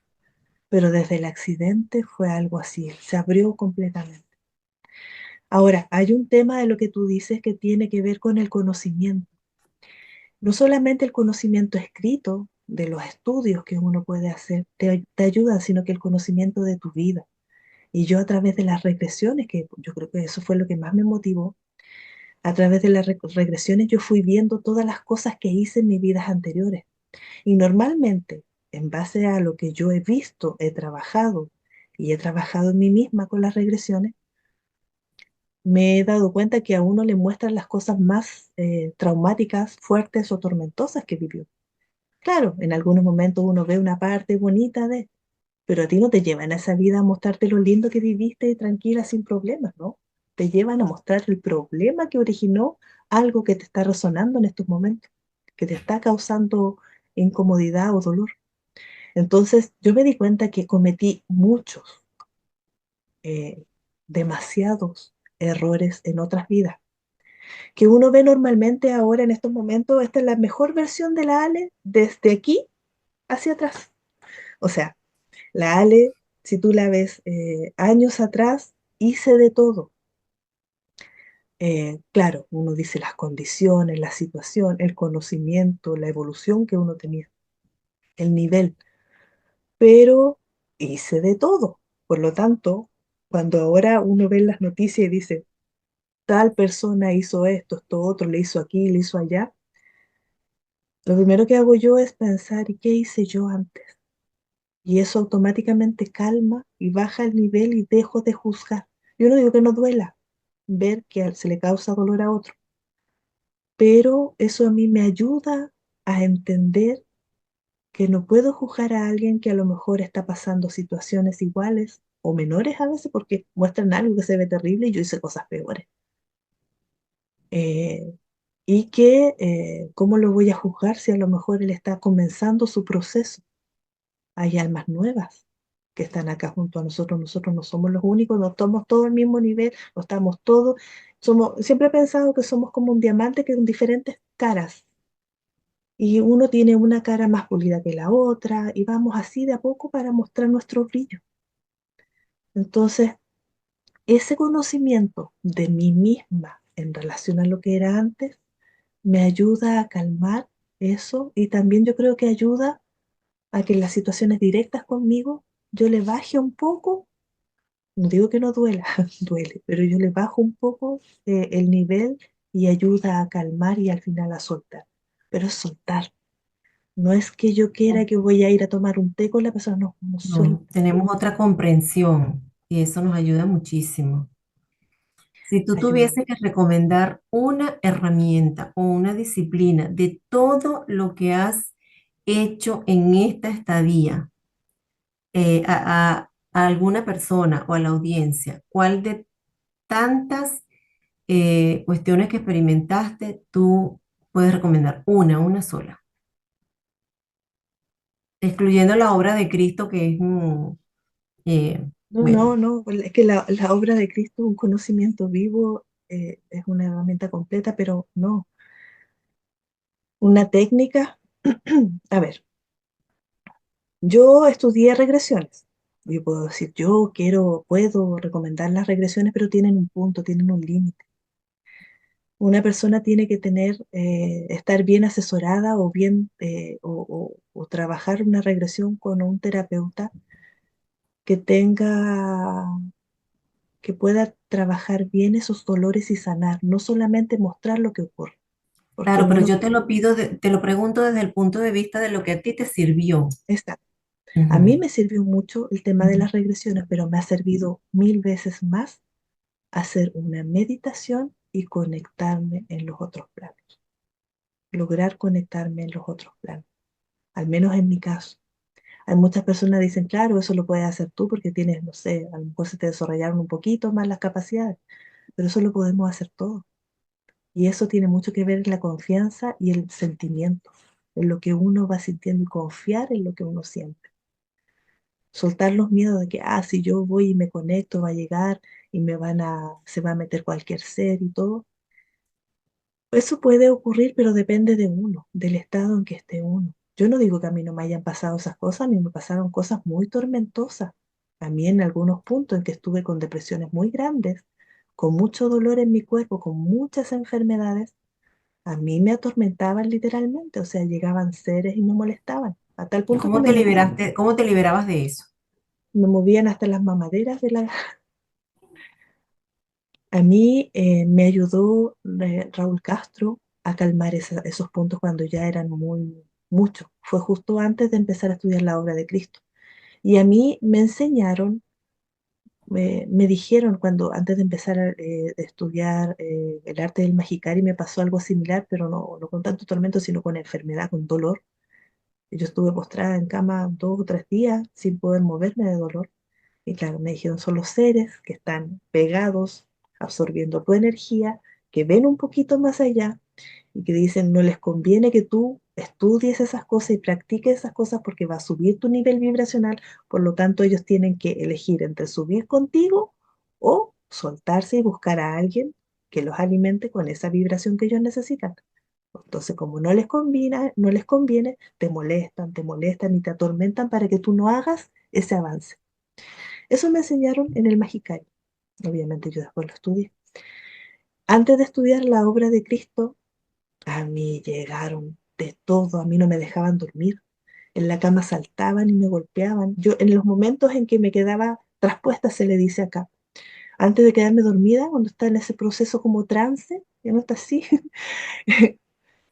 Pero desde el accidente fue algo así, se abrió completamente. Ahora, hay un tema de lo que tú dices que tiene que ver con el conocimiento. No solamente el conocimiento escrito de los estudios que uno puede hacer te ayudan, sino que el conocimiento de tu vida. Y yo a través de las regresiones, que yo creo que eso fue lo que más me motivó, a través de las regresiones yo fui viendo todas las cosas que hice en mis vidas anteriores. Y normalmente, en base a lo que yo he visto, he trabajado y he trabajado en mí misma con las regresiones, me he dado cuenta que a uno le muestran las cosas más traumáticas, fuertes o tormentosas que vivió. Claro, en algunos momentos uno ve una parte bonita pero a ti no te llevan a esa vida a mostrarte lo lindo que viviste tranquila sin problemas, ¿no? Te llevan a mostrar el problema que originó algo que te está resonando en estos momentos, que te está causando incomodidad o dolor. Entonces, yo me di cuenta que cometí muchos, eh, demasiados errores en otras vidas, que uno ve normalmente ahora en estos momentos. Esta es la mejor versión de la Ale desde aquí hacia atrás. O sea, la Ale, si tú la ves años atrás, hice de todo. Claro, uno dice las condiciones, la situación, el conocimiento, la evolución que uno tenía, el nivel, pero hice de todo. Por lo tanto, cuando ahora uno ve las noticias y dice, tal persona hizo esto, esto otro, le hizo aquí, le hizo allá, lo primero que hago yo es pensar, ¿y qué hice yo antes? Y eso automáticamente calma y baja el nivel y dejo de juzgar. Yo no digo que no duela ver que se le causa dolor a otro, pero eso a mí me ayuda a entender que no puedo juzgar a alguien que a lo mejor está pasando situaciones iguales, o menores a veces porque muestran algo que se ve terrible y yo hice cosas peores. Eh, y que, ¿cómo lo voy a juzgar si a lo mejor él está comenzando su proceso? Hay almas nuevas que están acá junto a nosotros. Nosotros no somos los únicos, no estamos todos al mismo nivel, no estamos todos. Siempre he pensado que somos como un diamante que con diferentes caras. Y uno tiene una cara más pulida que la otra, y vamos así de a poco para mostrar nuestro brillo. Entonces, ese conocimiento de mí misma en relación a lo que era antes me ayuda a calmar eso y también yo creo que ayuda a que en las situaciones directas conmigo yo le baje un poco, no digo que no duela, duele, pero yo le bajo un poco el nivel y ayuda a calmar y al final a soltar. Pero es soltar. No es que yo quiera que voy a ir a tomar un té con la persona, no, no
No,
suelto,
tenemos otra comprensión y eso nos ayuda muchísimo. Si tú
ayuda.
tuvieses que recomendar una herramienta o una disciplina de todo lo que has hecho en esta estadía, a alguna persona o a la audiencia, ¿cuál de tantas cuestiones que experimentaste tú puedes recomendar? Una sola, excluyendo la obra de Cristo, que es,
No,
bueno,
no, no, es que la obra de Cristo, un conocimiento vivo, es una herramienta completa, pero no, una técnica. A ver, yo estudié regresiones. Yo puedo decir, puedo recomendar las regresiones, pero tienen un punto, tienen un límite. Una persona tiene que estar bien asesorada o o trabajar una regresión con un terapeuta que que pueda trabajar bien esos dolores y sanar, no solamente mostrar lo que ocurre, porque
claro, pero
uno
yo te lo pido, te lo pregunto desde el punto de vista de lo que a ti te sirvió.
está. A mí
Ujú.
me sirvió mucho el tema de
Ujú.
las regresiones, pero me ha servido mil veces más hacer una meditación y conectarme en los otros planos, lograr conectarme en los otros planos, al menos en mi caso. Hay muchas personas que dicen, claro, eso lo puedes hacer tú porque tienes, no sé, a lo mejor se te desarrollaron un poquito más las capacidades, pero eso lo podemos hacer todos. Y eso tiene mucho que ver en la confianza y el sentimiento, en lo que uno va sintiendo y confiar en lo que uno siente. Soltar los miedos de que, si yo voy y me conecto, va a llegar y se va a meter cualquier ser y todo. Eso puede ocurrir, pero depende de uno, del estado en que esté uno. Yo no digo que a mí no me hayan pasado esas cosas, a mí me pasaron cosas muy tormentosas. A mí en algunos puntos en que estuve con depresiones muy grandes, con mucho dolor en mi cuerpo, con muchas enfermedades, a mí me atormentaban literalmente, o sea, llegaban seres y me molestaban, a tal
¿Y
punto que
cómo te liberaste, cómo te liberabas de eso?
me movían hasta las mamaderas de la... A mí me ayudó Raúl Castro a calmar esos puntos cuando ya eran mucho. Fue justo antes de empezar a estudiar la obra de Cristo. Y a mí me enseñaron, me dijeron cuando antes de empezar a estudiar el arte del Magicari me pasó algo similar, pero no con tanto tormento, sino con enfermedad, con dolor. Yo estuve postrada en cama 2 o 3 días sin poder moverme de dolor. Y claro, me dijeron, son los seres que están pegados, absorbiendo tu energía, que ven un poquito más allá y que dicen, no les conviene que tú estudies esas cosas y practiques esas cosas porque va a subir tu nivel vibracional, por lo tanto ellos tienen que elegir entre subir contigo o soltarse y buscar a alguien que los alimente con esa vibración que ellos necesitan. Entonces, como no les conviene, te molestan y te atormentan para que tú no hagas ese avance. Eso me enseñaron en el Magicari. Obviamente yo después lo estudié. Antes de estudiar la obra de Cristo, a mí llegaron de todo, a mí no me dejaban dormir. En la cama saltaban y me golpeaban. Yo en los momentos en que me quedaba traspuesta, se le dice acá, antes de quedarme dormida, cuando está en ese proceso como trance, que no está así,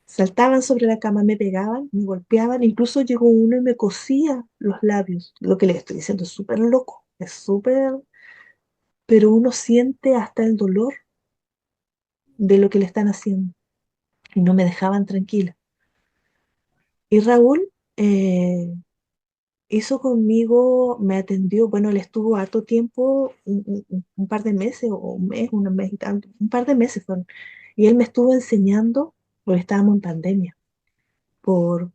saltaban sobre la cama, me pegaban, me golpeaban, incluso llegó uno y me cosía los labios. Lo que les estoy diciendo es súper loco, es súper, pero uno siente hasta el dolor de lo que le están haciendo y no me dejaban tranquila. Y Raúl hizo conmigo, me atendió, bueno, él estuvo harto tiempo, un par de meses, o un mes y tanto, un par de meses fueron. Y él me estuvo enseñando, porque estábamos en pandemia, por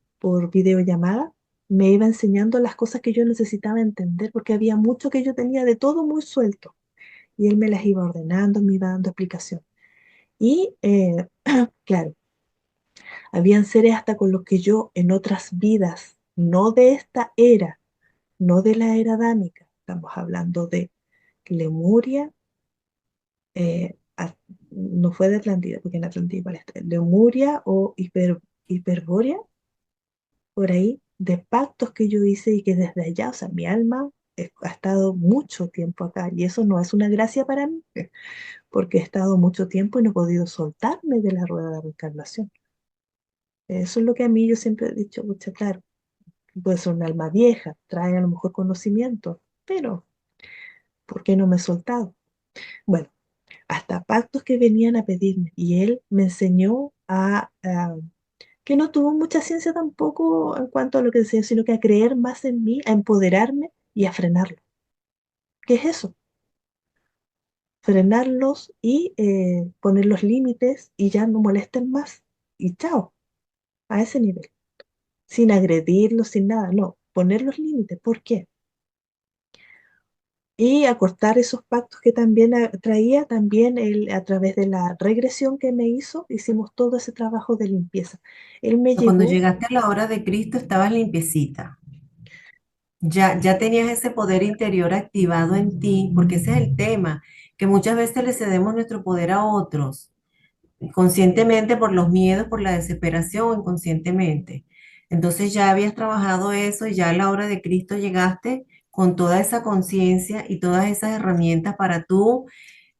videollamada, me iba enseñando las cosas que yo necesitaba entender, porque había mucho que yo tenía de todo muy suelto. Y él me las iba ordenando, me iba dando explicación. Y claro, habían seres hasta con los que yo en otras vidas, no de esta era, no de la era adámica, estamos hablando de Lemuria, no fue de Atlántida, porque en Atlántida igual está, Lemuria o Hiperbórea, por ahí, de pactos que yo hice y que desde allá, o sea, mi alma ha estado mucho tiempo acá y eso no es una gracia para mí, porque he estado mucho tiempo y no he podido soltarme de la rueda de reencarnación. Eso es lo que a mí yo siempre he dicho, mucha claro, puede ser un alma vieja, trae a lo mejor conocimiento, pero ¿por qué no me he soltado? Bueno, hasta pactos que venían a pedirme y él me enseñó que no tuvo mucha ciencia tampoco en cuanto a lo que decía, sino que a creer más en mí, a empoderarme y a frenarlo. ¿Qué es eso? Frenarlos y poner los límites y ya no molesten más. Y chao, a ese nivel. Sin agredirlos, sin nada, no. Poner los límites. ¿Por qué? Y acortar esos pactos que también traía, también él, a través de la regresión que me hizo, hicimos todo ese trabajo de limpieza. Él me
Cuando
llevó,
llegaste a la hora de Cristo estabas limpiecita. Ya tenías ese poder interior activado en ti, porque ese es el tema, que muchas veces le cedemos nuestro poder a otros, conscientemente por los miedos, por la desesperación o inconscientemente. Entonces ya habías trabajado eso y ya a la hora de Cristo llegaste con toda esa conciencia y todas esas herramientas para tú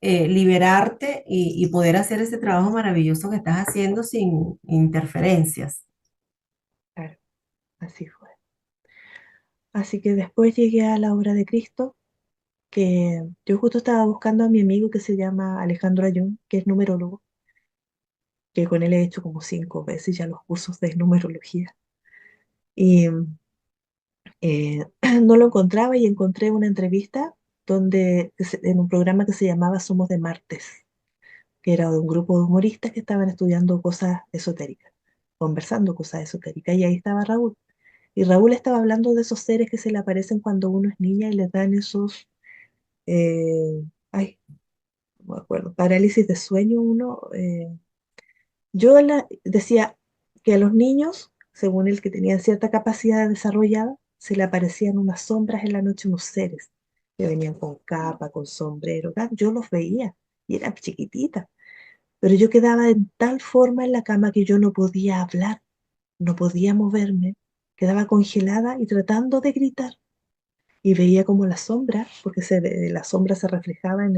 liberarte y poder hacer ese trabajo maravilloso que estás haciendo sin interferencias.
claro, así fue. Así que después llegué a la obra de Cristo, que yo justo estaba buscando a mi amigo que se llama Alejandro Ayun, que es numerólogo, que con él he hecho como 5 veces ya los cursos de numerología. Y no lo encontraba y encontré una entrevista en un programa que se llamaba Somos de Martes, que era de un grupo de humoristas que estaban estudiando cosas esotéricas, conversando cosas esotéricas, y ahí estaba Raúl. Y Raúl estaba hablando de esos seres que se le aparecen cuando uno es niña y le dan esos, ay, no me acuerdo, parálisis de sueño uno. Decía que a los niños, según el que tenían cierta capacidad desarrollada, se le aparecían unas sombras en la noche, unos seres que venían con capa, con sombrero, tal. Yo los veía y eran chiquititas, pero yo quedaba en tal forma en la cama que yo no podía hablar, no podía moverme, quedaba congelada y tratando de gritar. Y veía como la sombra, porque la sombra se reflejaba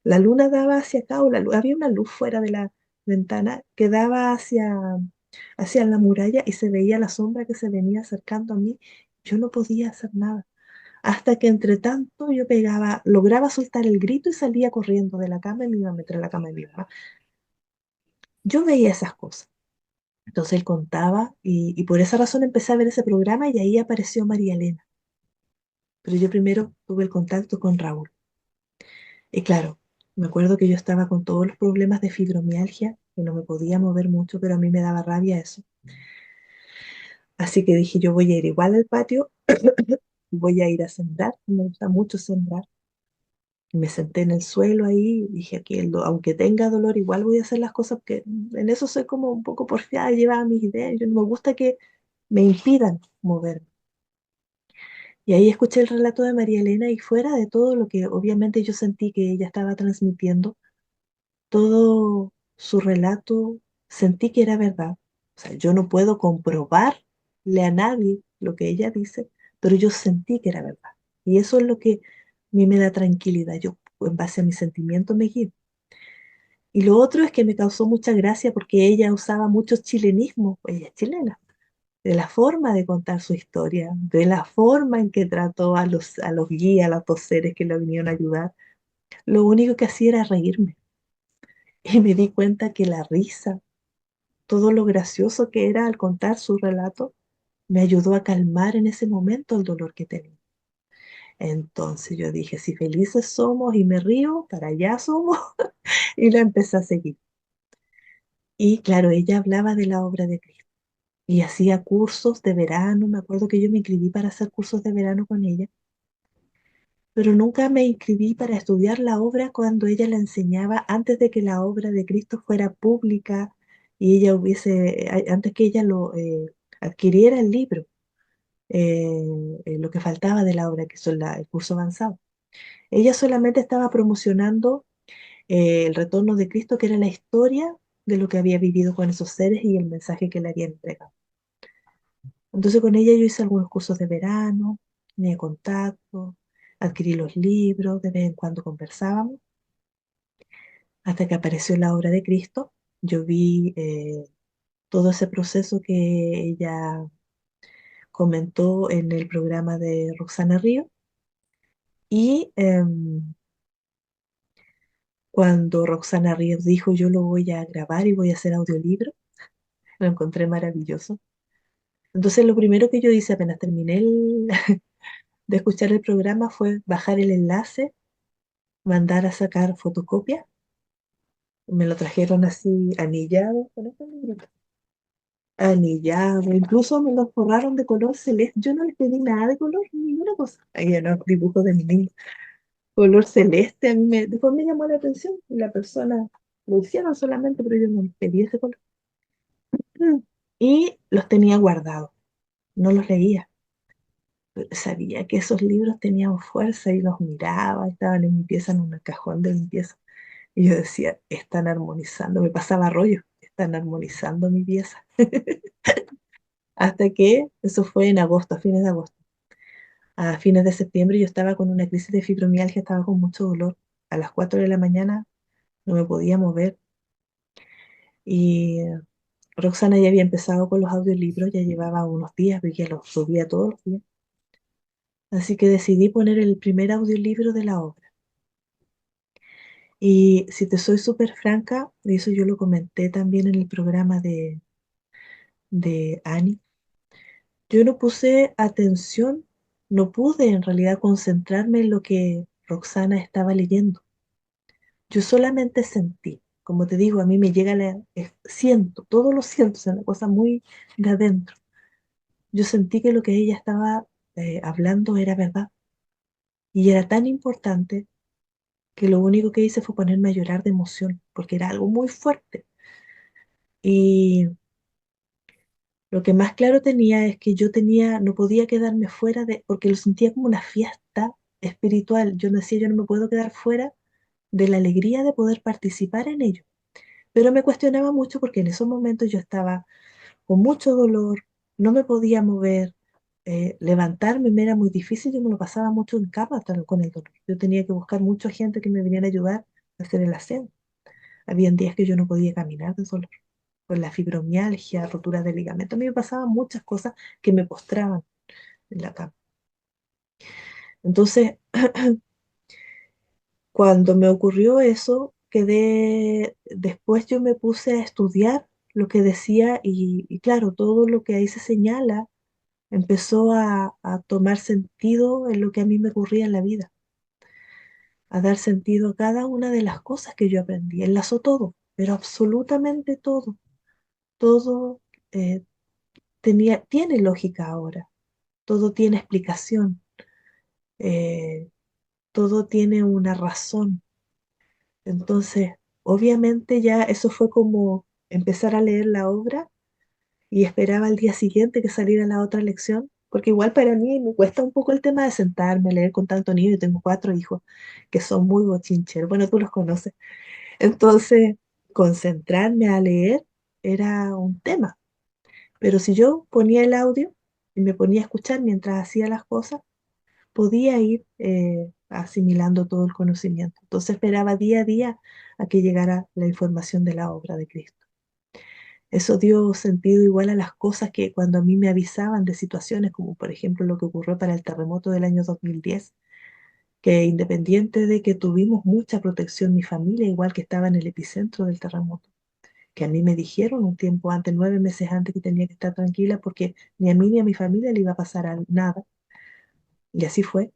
la luna daba hacia acá, había una luz fuera de la ventana que daba hacia la muralla y se veía la sombra que se venía acercando a mí. Yo no podía hacer nada. Hasta que entre tanto yo lograba soltar el grito y salía corriendo de la cama y me iba a meter en la cama de mi mamá. Yo veía esas cosas. Entonces él contaba y por esa razón empecé a ver ese programa y ahí apareció María Elena. Pero yo primero tuve el contacto con Raúl. Y claro, me acuerdo que yo estaba con todos los problemas de fibromialgia, que no me podía mover mucho, pero a mí me daba rabia eso. Así que dije, yo voy a ir igual al patio, voy a ir a sembrar, me gusta mucho sembrar. Y me senté en el suelo ahí, dije, aquí, aunque tenga dolor, igual voy a hacer las cosas, porque en eso soy como un poco porfiada, llevaba mis ideas, yo no me gusta que me impidan moverme. Y ahí escuché el relato de María Elena y fuera de todo lo que obviamente yo sentí que ella estaba transmitiendo, todo su relato sentí que era verdad. O sea, yo no puedo comprobarle a nadie lo que ella dice, pero yo sentí que era verdad. Y eso es lo que a mí me da tranquilidad. Yo, en base a mis sentimientos, me guío. Y lo otro es que me causó mucha gracia porque ella usaba muchos chilenismos, ella es chilena, de la forma de contar su historia, de la forma en que trató a los guías, a los dos seres que la vinieron a ayudar. Lo único que hacía era reírme. Y me di cuenta que la risa, todo lo gracioso que era al contar su relato, me ayudó a calmar en ese momento el dolor que tenía. Entonces yo dije, si felices somos y me río, para allá somos, y la empecé a seguir. Y claro, ella hablaba de la obra de Cristo y hacía cursos de verano. Me acuerdo que yo me inscribí para hacer cursos de verano con ella, pero nunca me inscribí para estudiar la obra cuando ella la enseñaba antes de que la obra de Cristo fuera pública y ella hubiese, antes que ella lo adquiriera el libro, lo que faltaba de la obra, que son el curso avanzado. Ella solamente estaba promocionando el retorno de Cristo, que era la historia de lo que había vivido con esos seres y el mensaje que le habían entregado. Entonces con ella yo hice algunos cursos de verano, tenía contacto, adquirí los libros, de vez en cuando conversábamos, hasta que apareció la obra de Cristo. Yo vi todo ese proceso que ella comentó en el programa de Roxana Río y cuando Roxana Ríos dijo yo lo voy a grabar y voy a hacer audiolibro, lo encontré maravilloso. Entonces lo primero que yo hice apenas terminé de escuchar el programa fue bajar el enlace, mandar a sacar fotocopia. Me lo trajeron así anillado, con este librito. Anillado, incluso me lo forraron de color celeste. Yo no les pedí nada de color, ninguna cosa. Ahí en los dibujos de mi niño. Color celeste, después me llamó la atención y la persona lo hicieron solamente, pero yo no les pedí ese color. Y los tenía guardados, no los leía. Pero sabía que esos libros tenían fuerza y los miraba, estaban en mi pieza, en un cajón de mi pieza. Y yo decía, están armonizando, me pasaba rollo, están armonizando mi pieza. Hasta que eso fue en agosto, a fines de agosto. A fines de septiembre yo estaba con una crisis de fibromialgia, estaba con mucho dolor. A las 4 de la mañana no me podía mover. Y Roxana ya había empezado con los audiolibros, ya llevaba unos días, porque ya los subía todos los días. Así que decidí poner el primer audiolibro de la obra. Y si te soy súper franca, y eso yo lo comenté también en el programa de Annie, yo no puse atención, no pude en realidad concentrarme en lo que Roxana estaba leyendo. Yo solamente sentí, como te digo, a mí me llega siento, todo lo siento, es una cosa muy de adentro. Yo sentí que lo que ella estaba hablando era verdad y era tan importante que lo único que hice fue ponerme a llorar de emoción, porque era algo muy fuerte. Y lo que más claro tenía es que yo tenía, no podía quedarme fuera porque lo sentía como una fiesta espiritual. Yo decía, yo no me puedo quedar fuera de la alegría de poder participar en ello. Pero me cuestionaba mucho porque en esos momentos yo estaba con mucho dolor, no me podía mover, levantarme me era muy difícil, yo me lo pasaba mucho en cama con el dolor. Yo tenía que buscar mucha gente que me viniera a ayudar a hacer el aseo. Habían días que yo no podía caminar de dolor, con la fibromialgia, rotura de ligamento. A mí me pasaban muchas cosas que me postraban en la cama. Entonces, cuando me ocurrió eso, después yo me puse a estudiar lo que decía y claro, todo lo que ahí se señala empezó a tomar sentido en lo que a mí me ocurría en la vida, a dar sentido a cada una de las cosas que yo aprendí. Enlazó todo, pero absolutamente todo. Todo eh, tiene lógica ahora, todo tiene explicación, eh, todo tiene una razón. Entonces, obviamente ya eso fue como empezar a leer la obra y esperaba al día siguiente que saliera la otra lección, porque igual para mí me cuesta un poco el tema de sentarme a leer con tanto niño. Yo tengo 4 hijos que son muy bochincheros, bueno, tú los conoces. Entonces, concentrarme a leer era un tema, pero si yo ponía el audio y me ponía a escuchar mientras hacía las cosas, podía ir asimilando todo el conocimiento. Entonces esperaba día a día a que llegara la información de la obra de Cristo. Eso dio sentido igual a las cosas que cuando a mí me avisaban de situaciones como por ejemplo lo que ocurrió para el terremoto del año 2010, que independiente de que tuvimos mucha protección mi familia, igual que estaba en el epicentro del terremoto, que a mí me dijeron un tiempo antes, 9 meses antes, que tenía que estar tranquila porque ni a mí ni a mi familia le iba a pasar nada. Y así fue.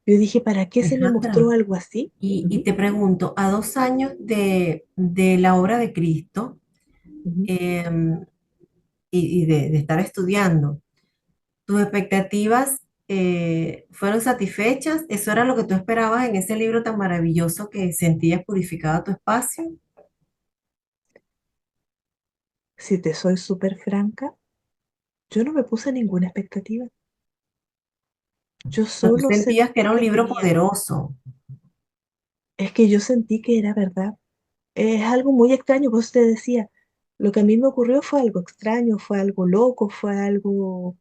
Yo dije, ¿para qué se me mostró
Alejandra,
algo así?
y
Ujú,
te pregunto, a 2 años de la obra de Cristo
ujú.
em, y de estar estudiando, ¿tus expectativas fueron satisfechas? ¿Eso era lo que tú esperabas en ese libro tan maravilloso que sentías purificaba tu espacio?
Si te soy súper franca, yo no me puse ninguna expectativa. Yo
¿O tú
solo
sentías que
sentí
era un
que
libro
tenía,
poderoso?
es que yo sentí que era verdad. Es algo muy extraño, pues usted decía, lo que a mí me ocurrió fue algo extraño, fue algo loco, fue algo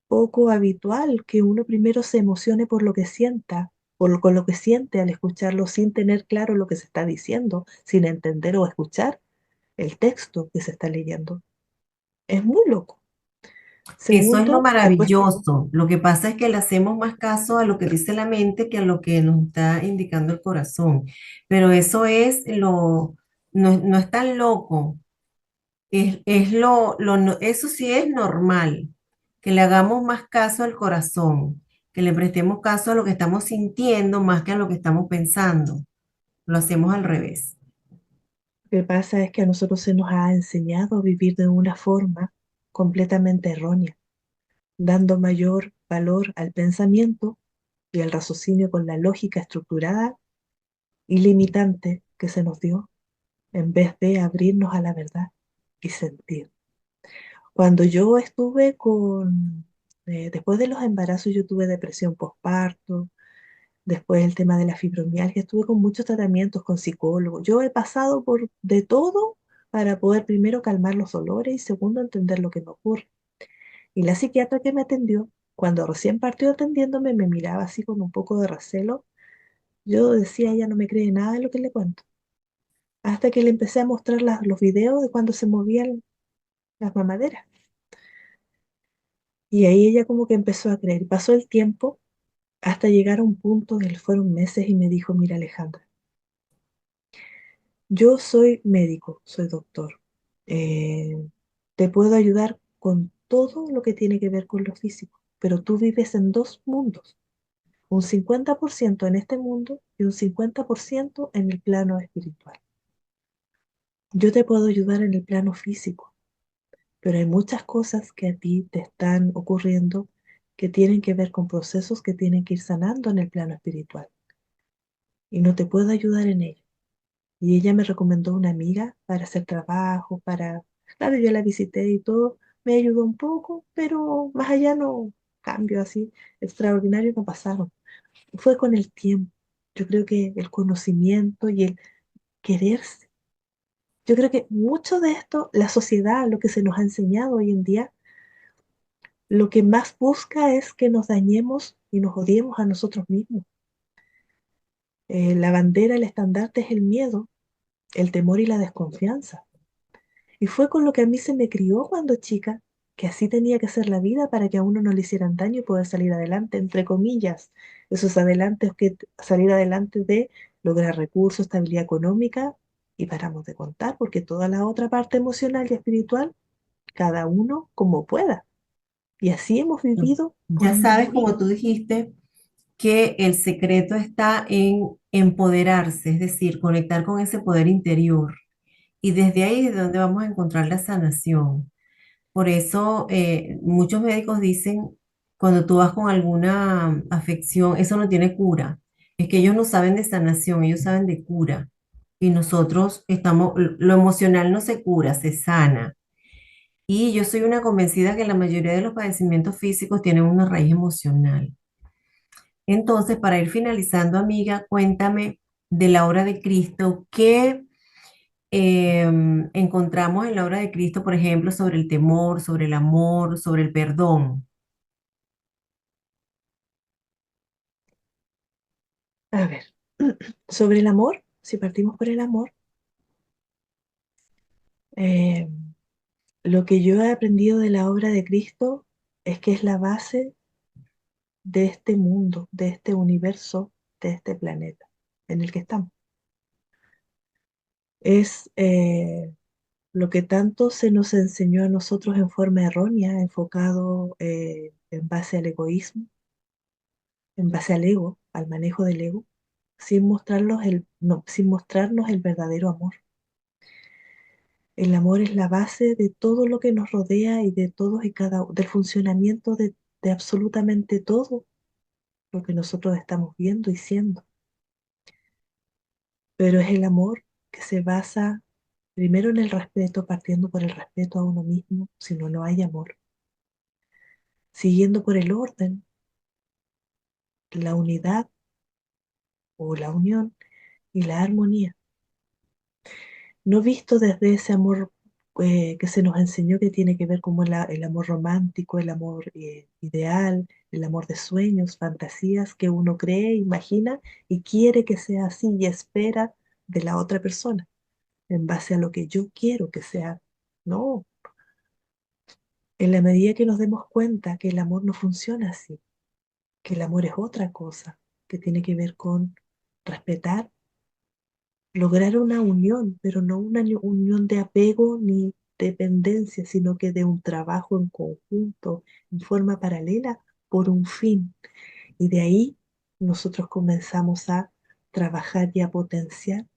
poco habitual, que uno primero se emocione por lo que sienta, con lo que siente al escucharlo sin tener claro lo que se está diciendo, sin entender o escuchar el texto que se está leyendo. Es muy loco.
Eso es lo
Segundo, después,
maravilloso. Lo que pasa es que le hacemos más caso a lo que dice la mente que a lo que nos está indicando el corazón. Pero eso es no es tan loco. Es eso sí es normal, que le hagamos más caso al corazón, que le prestemos caso a lo que estamos sintiendo más que a lo que estamos pensando. Lo hacemos al revés.
lo que pasa es que a nosotros se nos ha enseñado a vivir de una forma completamente errónea, dando mayor valor al pensamiento y al raciocinio con la lógica estructurada y limitante que se nos dio, en vez de abrirnos a la verdad y sentir. Cuando yo estuve después de los embarazos, yo tuve depresión postparto, después el tema de la fibromialgia, estuve con muchos tratamientos con psicólogos. Yo he pasado por de todo para poder primero calmar los dolores y segundo entender lo que me ocurre. Y la psiquiatra que me atendió, cuando recién partió atendiéndome, me miraba así con un poco de recelo. Yo decía, ella no me cree nada de lo que le cuento. Hasta que le empecé a mostrar los videos de cuando se movían las mamaderas. Y ahí ella como que empezó a creer. Pasó el tiempo hasta llegar a un punto que fueron meses y me dijo, mira Alejandra, yo soy médico, soy doctor. Eh, Te puedo ayudar con todo lo que tiene que ver con lo físico, pero tú vives en dos mundos, un 50% en este mundo y un 50% en el plano espiritual. Yo te puedo ayudar en el plano físico, pero hay muchas cosas que a ti te están ocurriendo que tienen que ver con procesos que tienen que ir sanando en el plano espiritual y no te puedo ayudar en ello. Y ella me recomendó una amiga para hacer trabajo, claro, yo la visité y todo, me ayudó un poco, pero más allá no, cambios así extraordinarios no pasaron. Fue con el tiempo. Yo creo que el conocimiento y el quererse. Yo creo que mucho de esto, la sociedad, lo que se nos ha enseñado hoy en día, lo que más busca es que nos dañemos y nos odiemos a nosotros mismos. La bandera, el estandarte es el miedo, el temor y la desconfianza. Y fue con lo que a mí se me crió cuando chica, que así tenía que ser la vida para que a uno no le hicieran daño y poder salir adelante, entre comillas. Esos adelantes que salir adelante de lograr recursos, estabilidad económica, y paramos de contar, porque toda la otra parte emocional y espiritual, cada uno como pueda. Y así hemos vivido por
Ya sabes, como
mil.
tú dijiste, que el secreto está en empoderarse, es decir, conectar con ese poder interior. Y desde ahí es donde vamos a encontrar la sanación. Por eso muchos médicos dicen, cuando tú vas con alguna afección, eso no tiene cura. Es que ellos no saben de sanación, ellos saben de cura. Y nosotros estamos, lo emocional no se cura, se sana. Y yo soy una convencida que la mayoría de los padecimientos físicos tienen una raíz emocional. Entonces, para ir finalizando, amiga, cuéntame de la obra de Cristo, ¿qué encontramos en la obra de Cristo, por ejemplo, sobre el temor, sobre el amor, sobre el perdón?
A ver, sobre el amor, si partimos por el amor, eh, lo que yo he aprendido de la obra de Cristo es que es la base de este mundo, de este universo, de este planeta en el que estamos. Es lo que tanto se nos enseñó a nosotros en forma errónea, enfocado en base al egoísmo, en base al ego, al manejo del ego, sin mostrarnos no, sin mostrarnos el verdadero amor. El amor es la base de todo lo que nos rodea y de todos y cada, del funcionamiento de absolutamente todo lo que nosotros estamos viendo y siendo. Pero es el amor que se basa primero en el respeto, partiendo por el respeto a uno mismo, si no, no hay amor. Siguiendo por el orden, la unidad o la unión y la armonía. No visto desde ese amor que se nos enseñó que tiene que ver como el amor romántico, el amor ideal, el amor de sueños, fantasías que uno cree, imagina y quiere que sea así y espera de la otra persona en base a lo que yo quiero que sea. No, en la medida que nos demos cuenta que el amor no funciona así, que el amor es otra cosa, que tiene que ver con respetar, lograr una unión, pero no una unión de apego ni dependencia, sino que de un trabajo en conjunto, en forma paralela, por un fin. Y de ahí nosotros comenzamos a trabajar y a potenciar.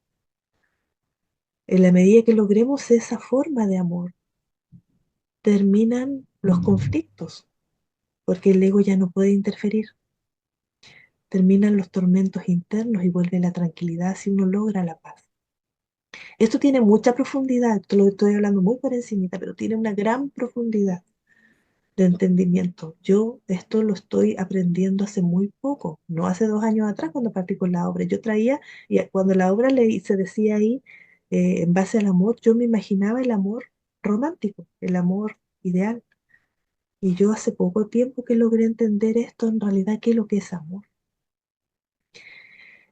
En la medida que logremos esa forma de amor, terminan los conflictos, porque el ego ya no puede interferir. Terminan los tormentos internos y vuelve la tranquilidad si uno logra la paz. Esto tiene mucha profundidad, esto lo estoy hablando muy por encimita, pero tiene una gran profundidad de entendimiento. Yo esto lo estoy aprendiendo hace muy poco, no hace 2 años atrás cuando partí con la obra. Yo traía, y cuando la obra se decía ahí, en base al amor, yo me imaginaba el amor romántico, el amor ideal. Y yo hace poco tiempo que logré entender esto en realidad, qué es lo que es amor.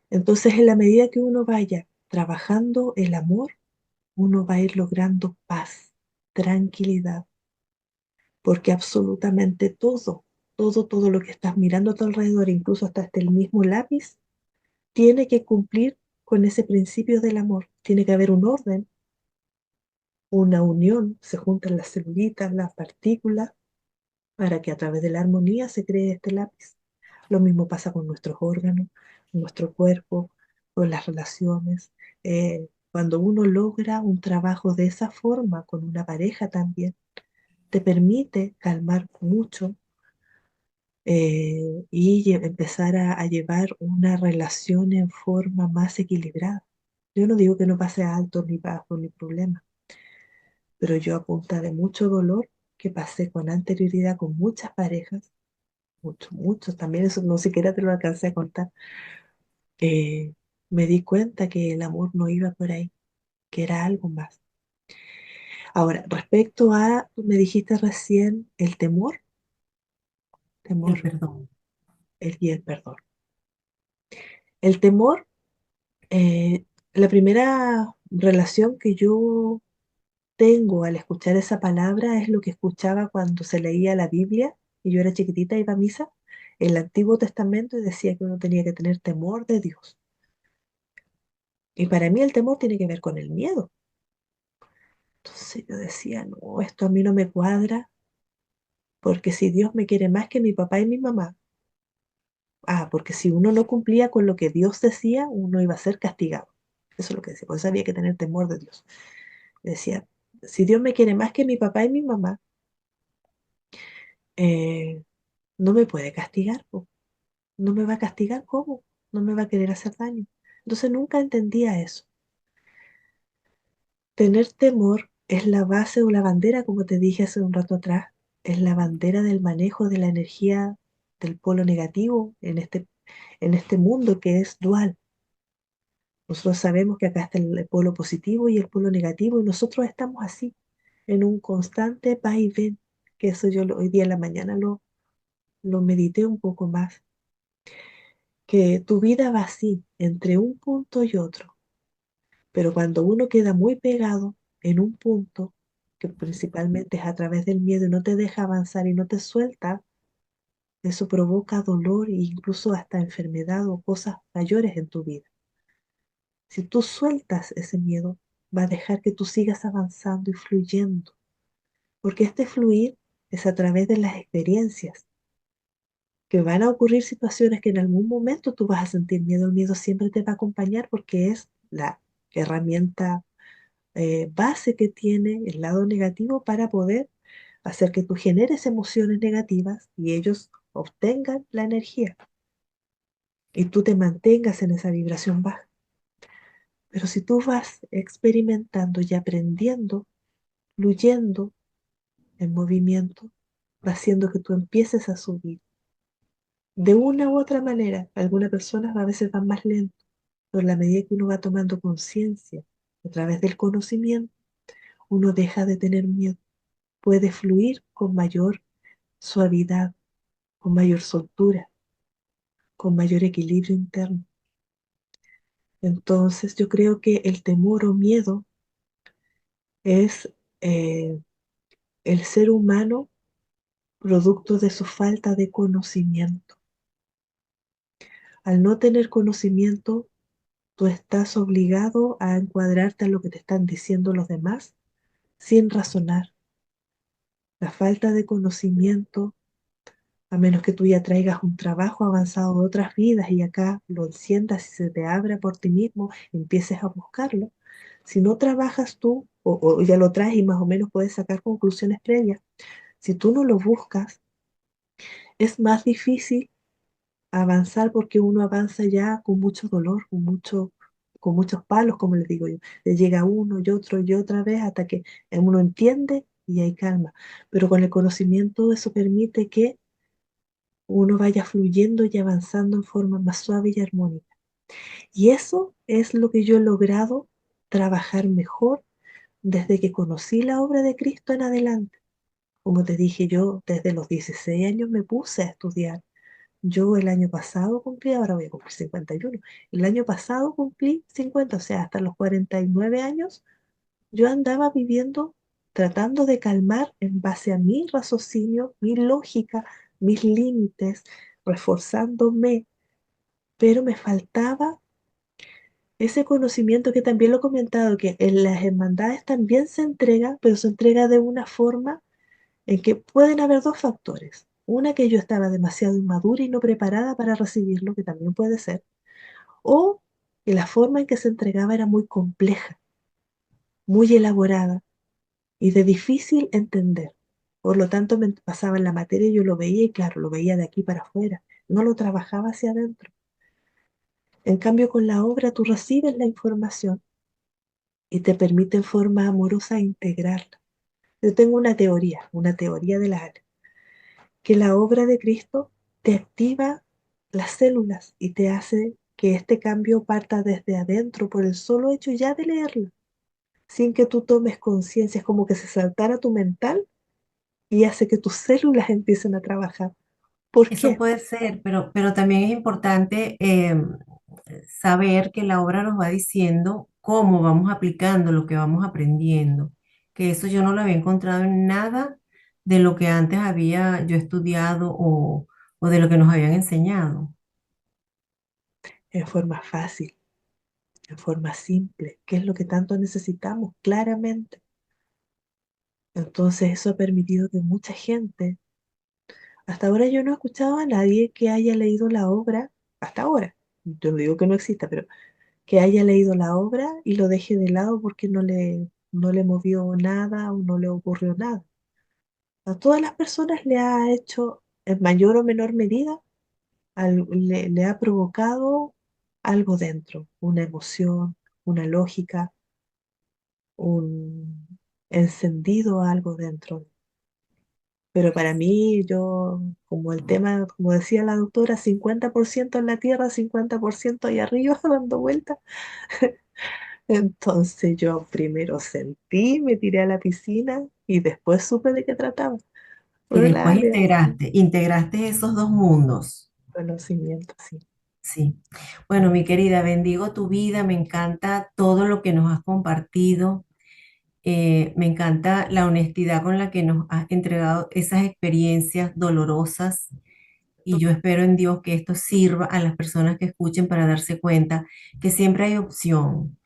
Entonces, en la medida que uno vaya trabajando el amor, uno va a ir logrando paz, tranquilidad, porque absolutamente todo, todo lo que estás mirando a tu alrededor, incluso hasta el mismo lápiz, tiene que cumplir con ese principio del amor. Tiene que haber un orden, una unión, se juntan las celulitas, las partículas, para que a través de la armonía se cree este lápiz. Lo mismo pasa con nuestros órganos, nuestro cuerpo, con las relaciones. Cuando uno logra un trabajo de esa forma con una pareja también, te permite calmar mucho y empezar a llevar una relación en forma más equilibrada. Yo no digo que no pase alto ni bajo ni problema, pero yo a punta de mucho dolor que pasé con anterioridad con muchas parejas, muchos, también eso no siquiera te lo alcancé a contar, eh, me di cuenta que el amor no iba por ahí, que era algo más. Ahora, respecto a, tú me dijiste recién, el temor,
el
temor,
perdón.
y el perdón. El temor, la primera relación que yo tengo al escuchar esa palabra es lo que escuchaba cuando se leía la Biblia y yo era chiquitita, iba a misa, el Antiguo Testamento y decía que uno tenía que tener temor de Dios. Y para mí el temor tiene que ver con el miedo. Entonces yo decía, no, esto a mí no me cuadra, porque si Dios me quiere más que mi papá y mi mamá, porque si uno no cumplía con lo que Dios decía, uno iba a ser castigado. Eso es lo que decía, por eso había que tener temor de Dios. Decía, si Dios me quiere más que mi papá y mi mamá, eh, no me puede castigar, po. No me va a castigar, ¿cómo? No me va a querer hacer daño. Entonces nunca entendía eso. Tener temor es la base o la bandera, como te dije hace un rato atrás, es la bandera del manejo de la energía del polo negativo en este mundo que es dual. Nosotros sabemos que acá está el polo positivo y el polo negativo y nosotros estamos así, en un constante va y ven, que eso hoy día en la mañana lo medité un poco más, que tu vida va así, entre un punto y otro. Pero cuando uno queda muy pegado en un punto, que principalmente es a través del miedo y no te deja avanzar y no te suelta, eso provoca dolor e incluso hasta enfermedad o cosas mayores en tu vida. Si tú sueltas ese miedo, va a dejar que tú sigas avanzando y fluyendo, porque este fluir es a través de las experiencias, que van a ocurrir situaciones que en algún momento tú vas a sentir miedo. El miedo siempre te va a acompañar porque es la herramienta base que tiene el lado negativo para poder hacer que tú generes emociones negativas y ellos obtengan la energía y tú te mantengas en esa vibración baja. Pero si tú vas experimentando y aprendiendo, fluyendo en movimiento, va haciendo que tú empieces a subir. De una u otra manera, algunas personas a veces van más lento, pero en la medida que uno va tomando conciencia a través del conocimiento, uno deja de tener miedo, puede fluir con mayor suavidad, con mayor soltura, con mayor equilibrio interno. Entonces yo creo que el temor o miedo es el ser humano producto de su falta de conocimiento. Al no tener conocimiento, tú estás obligado a encuadrarte a lo que te están diciendo los demás sin razonar. La falta de conocimiento, a menos que tú ya traigas un trabajo avanzado de otras vidas y acá lo enciendas y se te abra por ti mismo, empieces a buscarlo. Si no trabajas tú, o ya lo traes y más o menos puedes sacar conclusiones previas, si tú no lo buscas, es más difícil avanzar porque uno avanza ya con mucho dolor, con muchos palos, como les digo yo. Le llega uno y otra vez hasta que uno entiende y hay calma. Pero con el conocimiento eso permite que uno vaya fluyendo y avanzando en forma más suave y armónica. Y eso es lo que yo he logrado trabajar mejor desde que conocí la obra de Cristo en adelante. Como te dije, yo desde los 16 años me puse a estudiar. Yo el año pasado cumplí, ahora voy a cumplir 51. El año pasado cumplí 50, o sea, hasta los 49 años, yo andaba viviendo, tratando de calmar en base a mi raciocinio, mi lógica, mis límites, reforzándome, pero me faltaba ese conocimiento que también lo he comentado, que en las hermandades también se entrega, pero se entrega de una forma en que pueden haber dos factores. Una, que yo estaba demasiado inmadura y no preparada para recibirlo, que también puede ser, o que la forma en que se entregaba era muy compleja, muy elaborada y de difícil entender. Por lo tanto, me pasaba en la materia y yo lo veía y claro, lo veía de aquí para afuera, no lo trabajaba hacia adentro. En cambio, con la obra tú recibes la información y te permite en forma amorosa integrarla. Yo tengo una teoría de la área, que la obra de Cristo te activa las células y te hace que este cambio parta desde adentro por el solo hecho ya de leerlo, sin que tú tomes conciencia, es como que se saltara tu mental y hace que tus células empiecen a trabajar. ¿Por
Eso
qué?
puede ser, pero también es importante saber que la obra nos va diciendo cómo vamos aplicando lo que vamos aprendiendo, que eso yo no lo había encontrado en nada de lo que antes había yo estudiado o de lo que nos habían enseñado.
En forma fácil, en forma simple, que es lo que tanto necesitamos, claramente. Entonces eso ha permitido que mucha gente, hasta ahora yo no he escuchado a nadie que haya leído la obra, hasta ahora, yo no digo que no exista, pero que haya leído la obra y lo deje de lado porque no le movió nada o no le ocurrió nada. A todas las personas le ha hecho, en mayor o menor medida, le ha provocado algo dentro, una emoción, una lógica, un encendido algo dentro. Pero para mí, yo, como el tema, como decía la doctora, 50% en la tierra, 50% ahí arriba dando vueltas. Entonces yo primero sentí, me tiré a la piscina y después supe de qué trataba.
Y
Por la
después
área de
integraste esos dos mundos.
conocimiento, sí.
Sí. Bueno, mi querida, bendigo tu vida, me encanta todo lo que nos has compartido. Me encanta la honestidad con la que nos has entregado esas experiencias dolorosas y yo espero en Dios que esto sirva a las personas que escuchen para darse cuenta que siempre hay opción,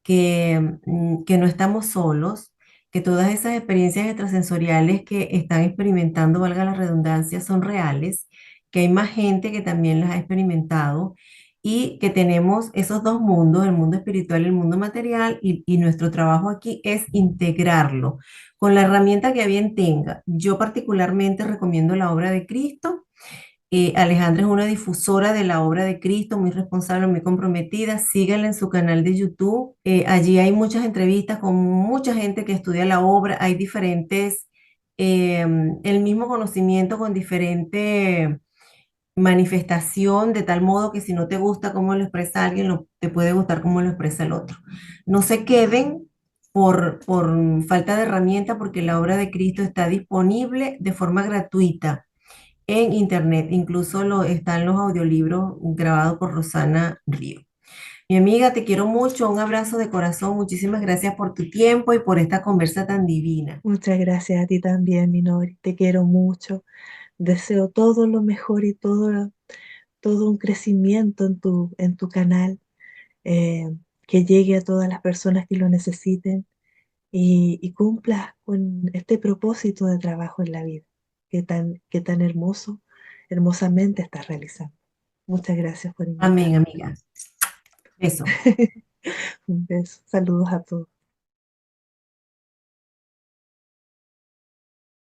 que no estamos solos, que todas esas experiencias extrasensoriales que están experimentando, valga la redundancia, son reales, que hay más gente que también las ha experimentado y que tenemos esos dos mundos, el mundo espiritual y el mundo material, y nuestro trabajo aquí es integrarlo con la herramienta que bien tenga. Yo particularmente recomiendo la obra de Cristo. Alejandra es una difusora de la obra de Cristo, muy responsable, muy comprometida. Síguela en su canal de YouTube. Allí hay muchas entrevistas con mucha gente que estudia la obra. Hay diferentes, el mismo conocimiento con diferente manifestación, de tal modo que si no te gusta cómo lo expresa alguien, te puede gustar cómo lo expresa el otro. No se queden por falta de herramienta, porque la obra de Cristo está disponible de forma gratuita en internet, incluso están los audiolibros grabados por Rosana Río. Mi amiga, te quiero mucho, un abrazo de corazón, muchísimas gracias por tu tiempo y por esta conversa tan divina.
Muchas gracias a ti también, Minori. Te quiero mucho. Deseo todo lo mejor y todo un crecimiento en tu canal, eh, que llegue a todas las personas que lo necesiten y cumplas con este propósito de trabajo en la vida que tan hermosamente estás realizando. Muchas gracias por
Amén,
invitarme.
amiga. Eso.
Un beso. Saludos a todos.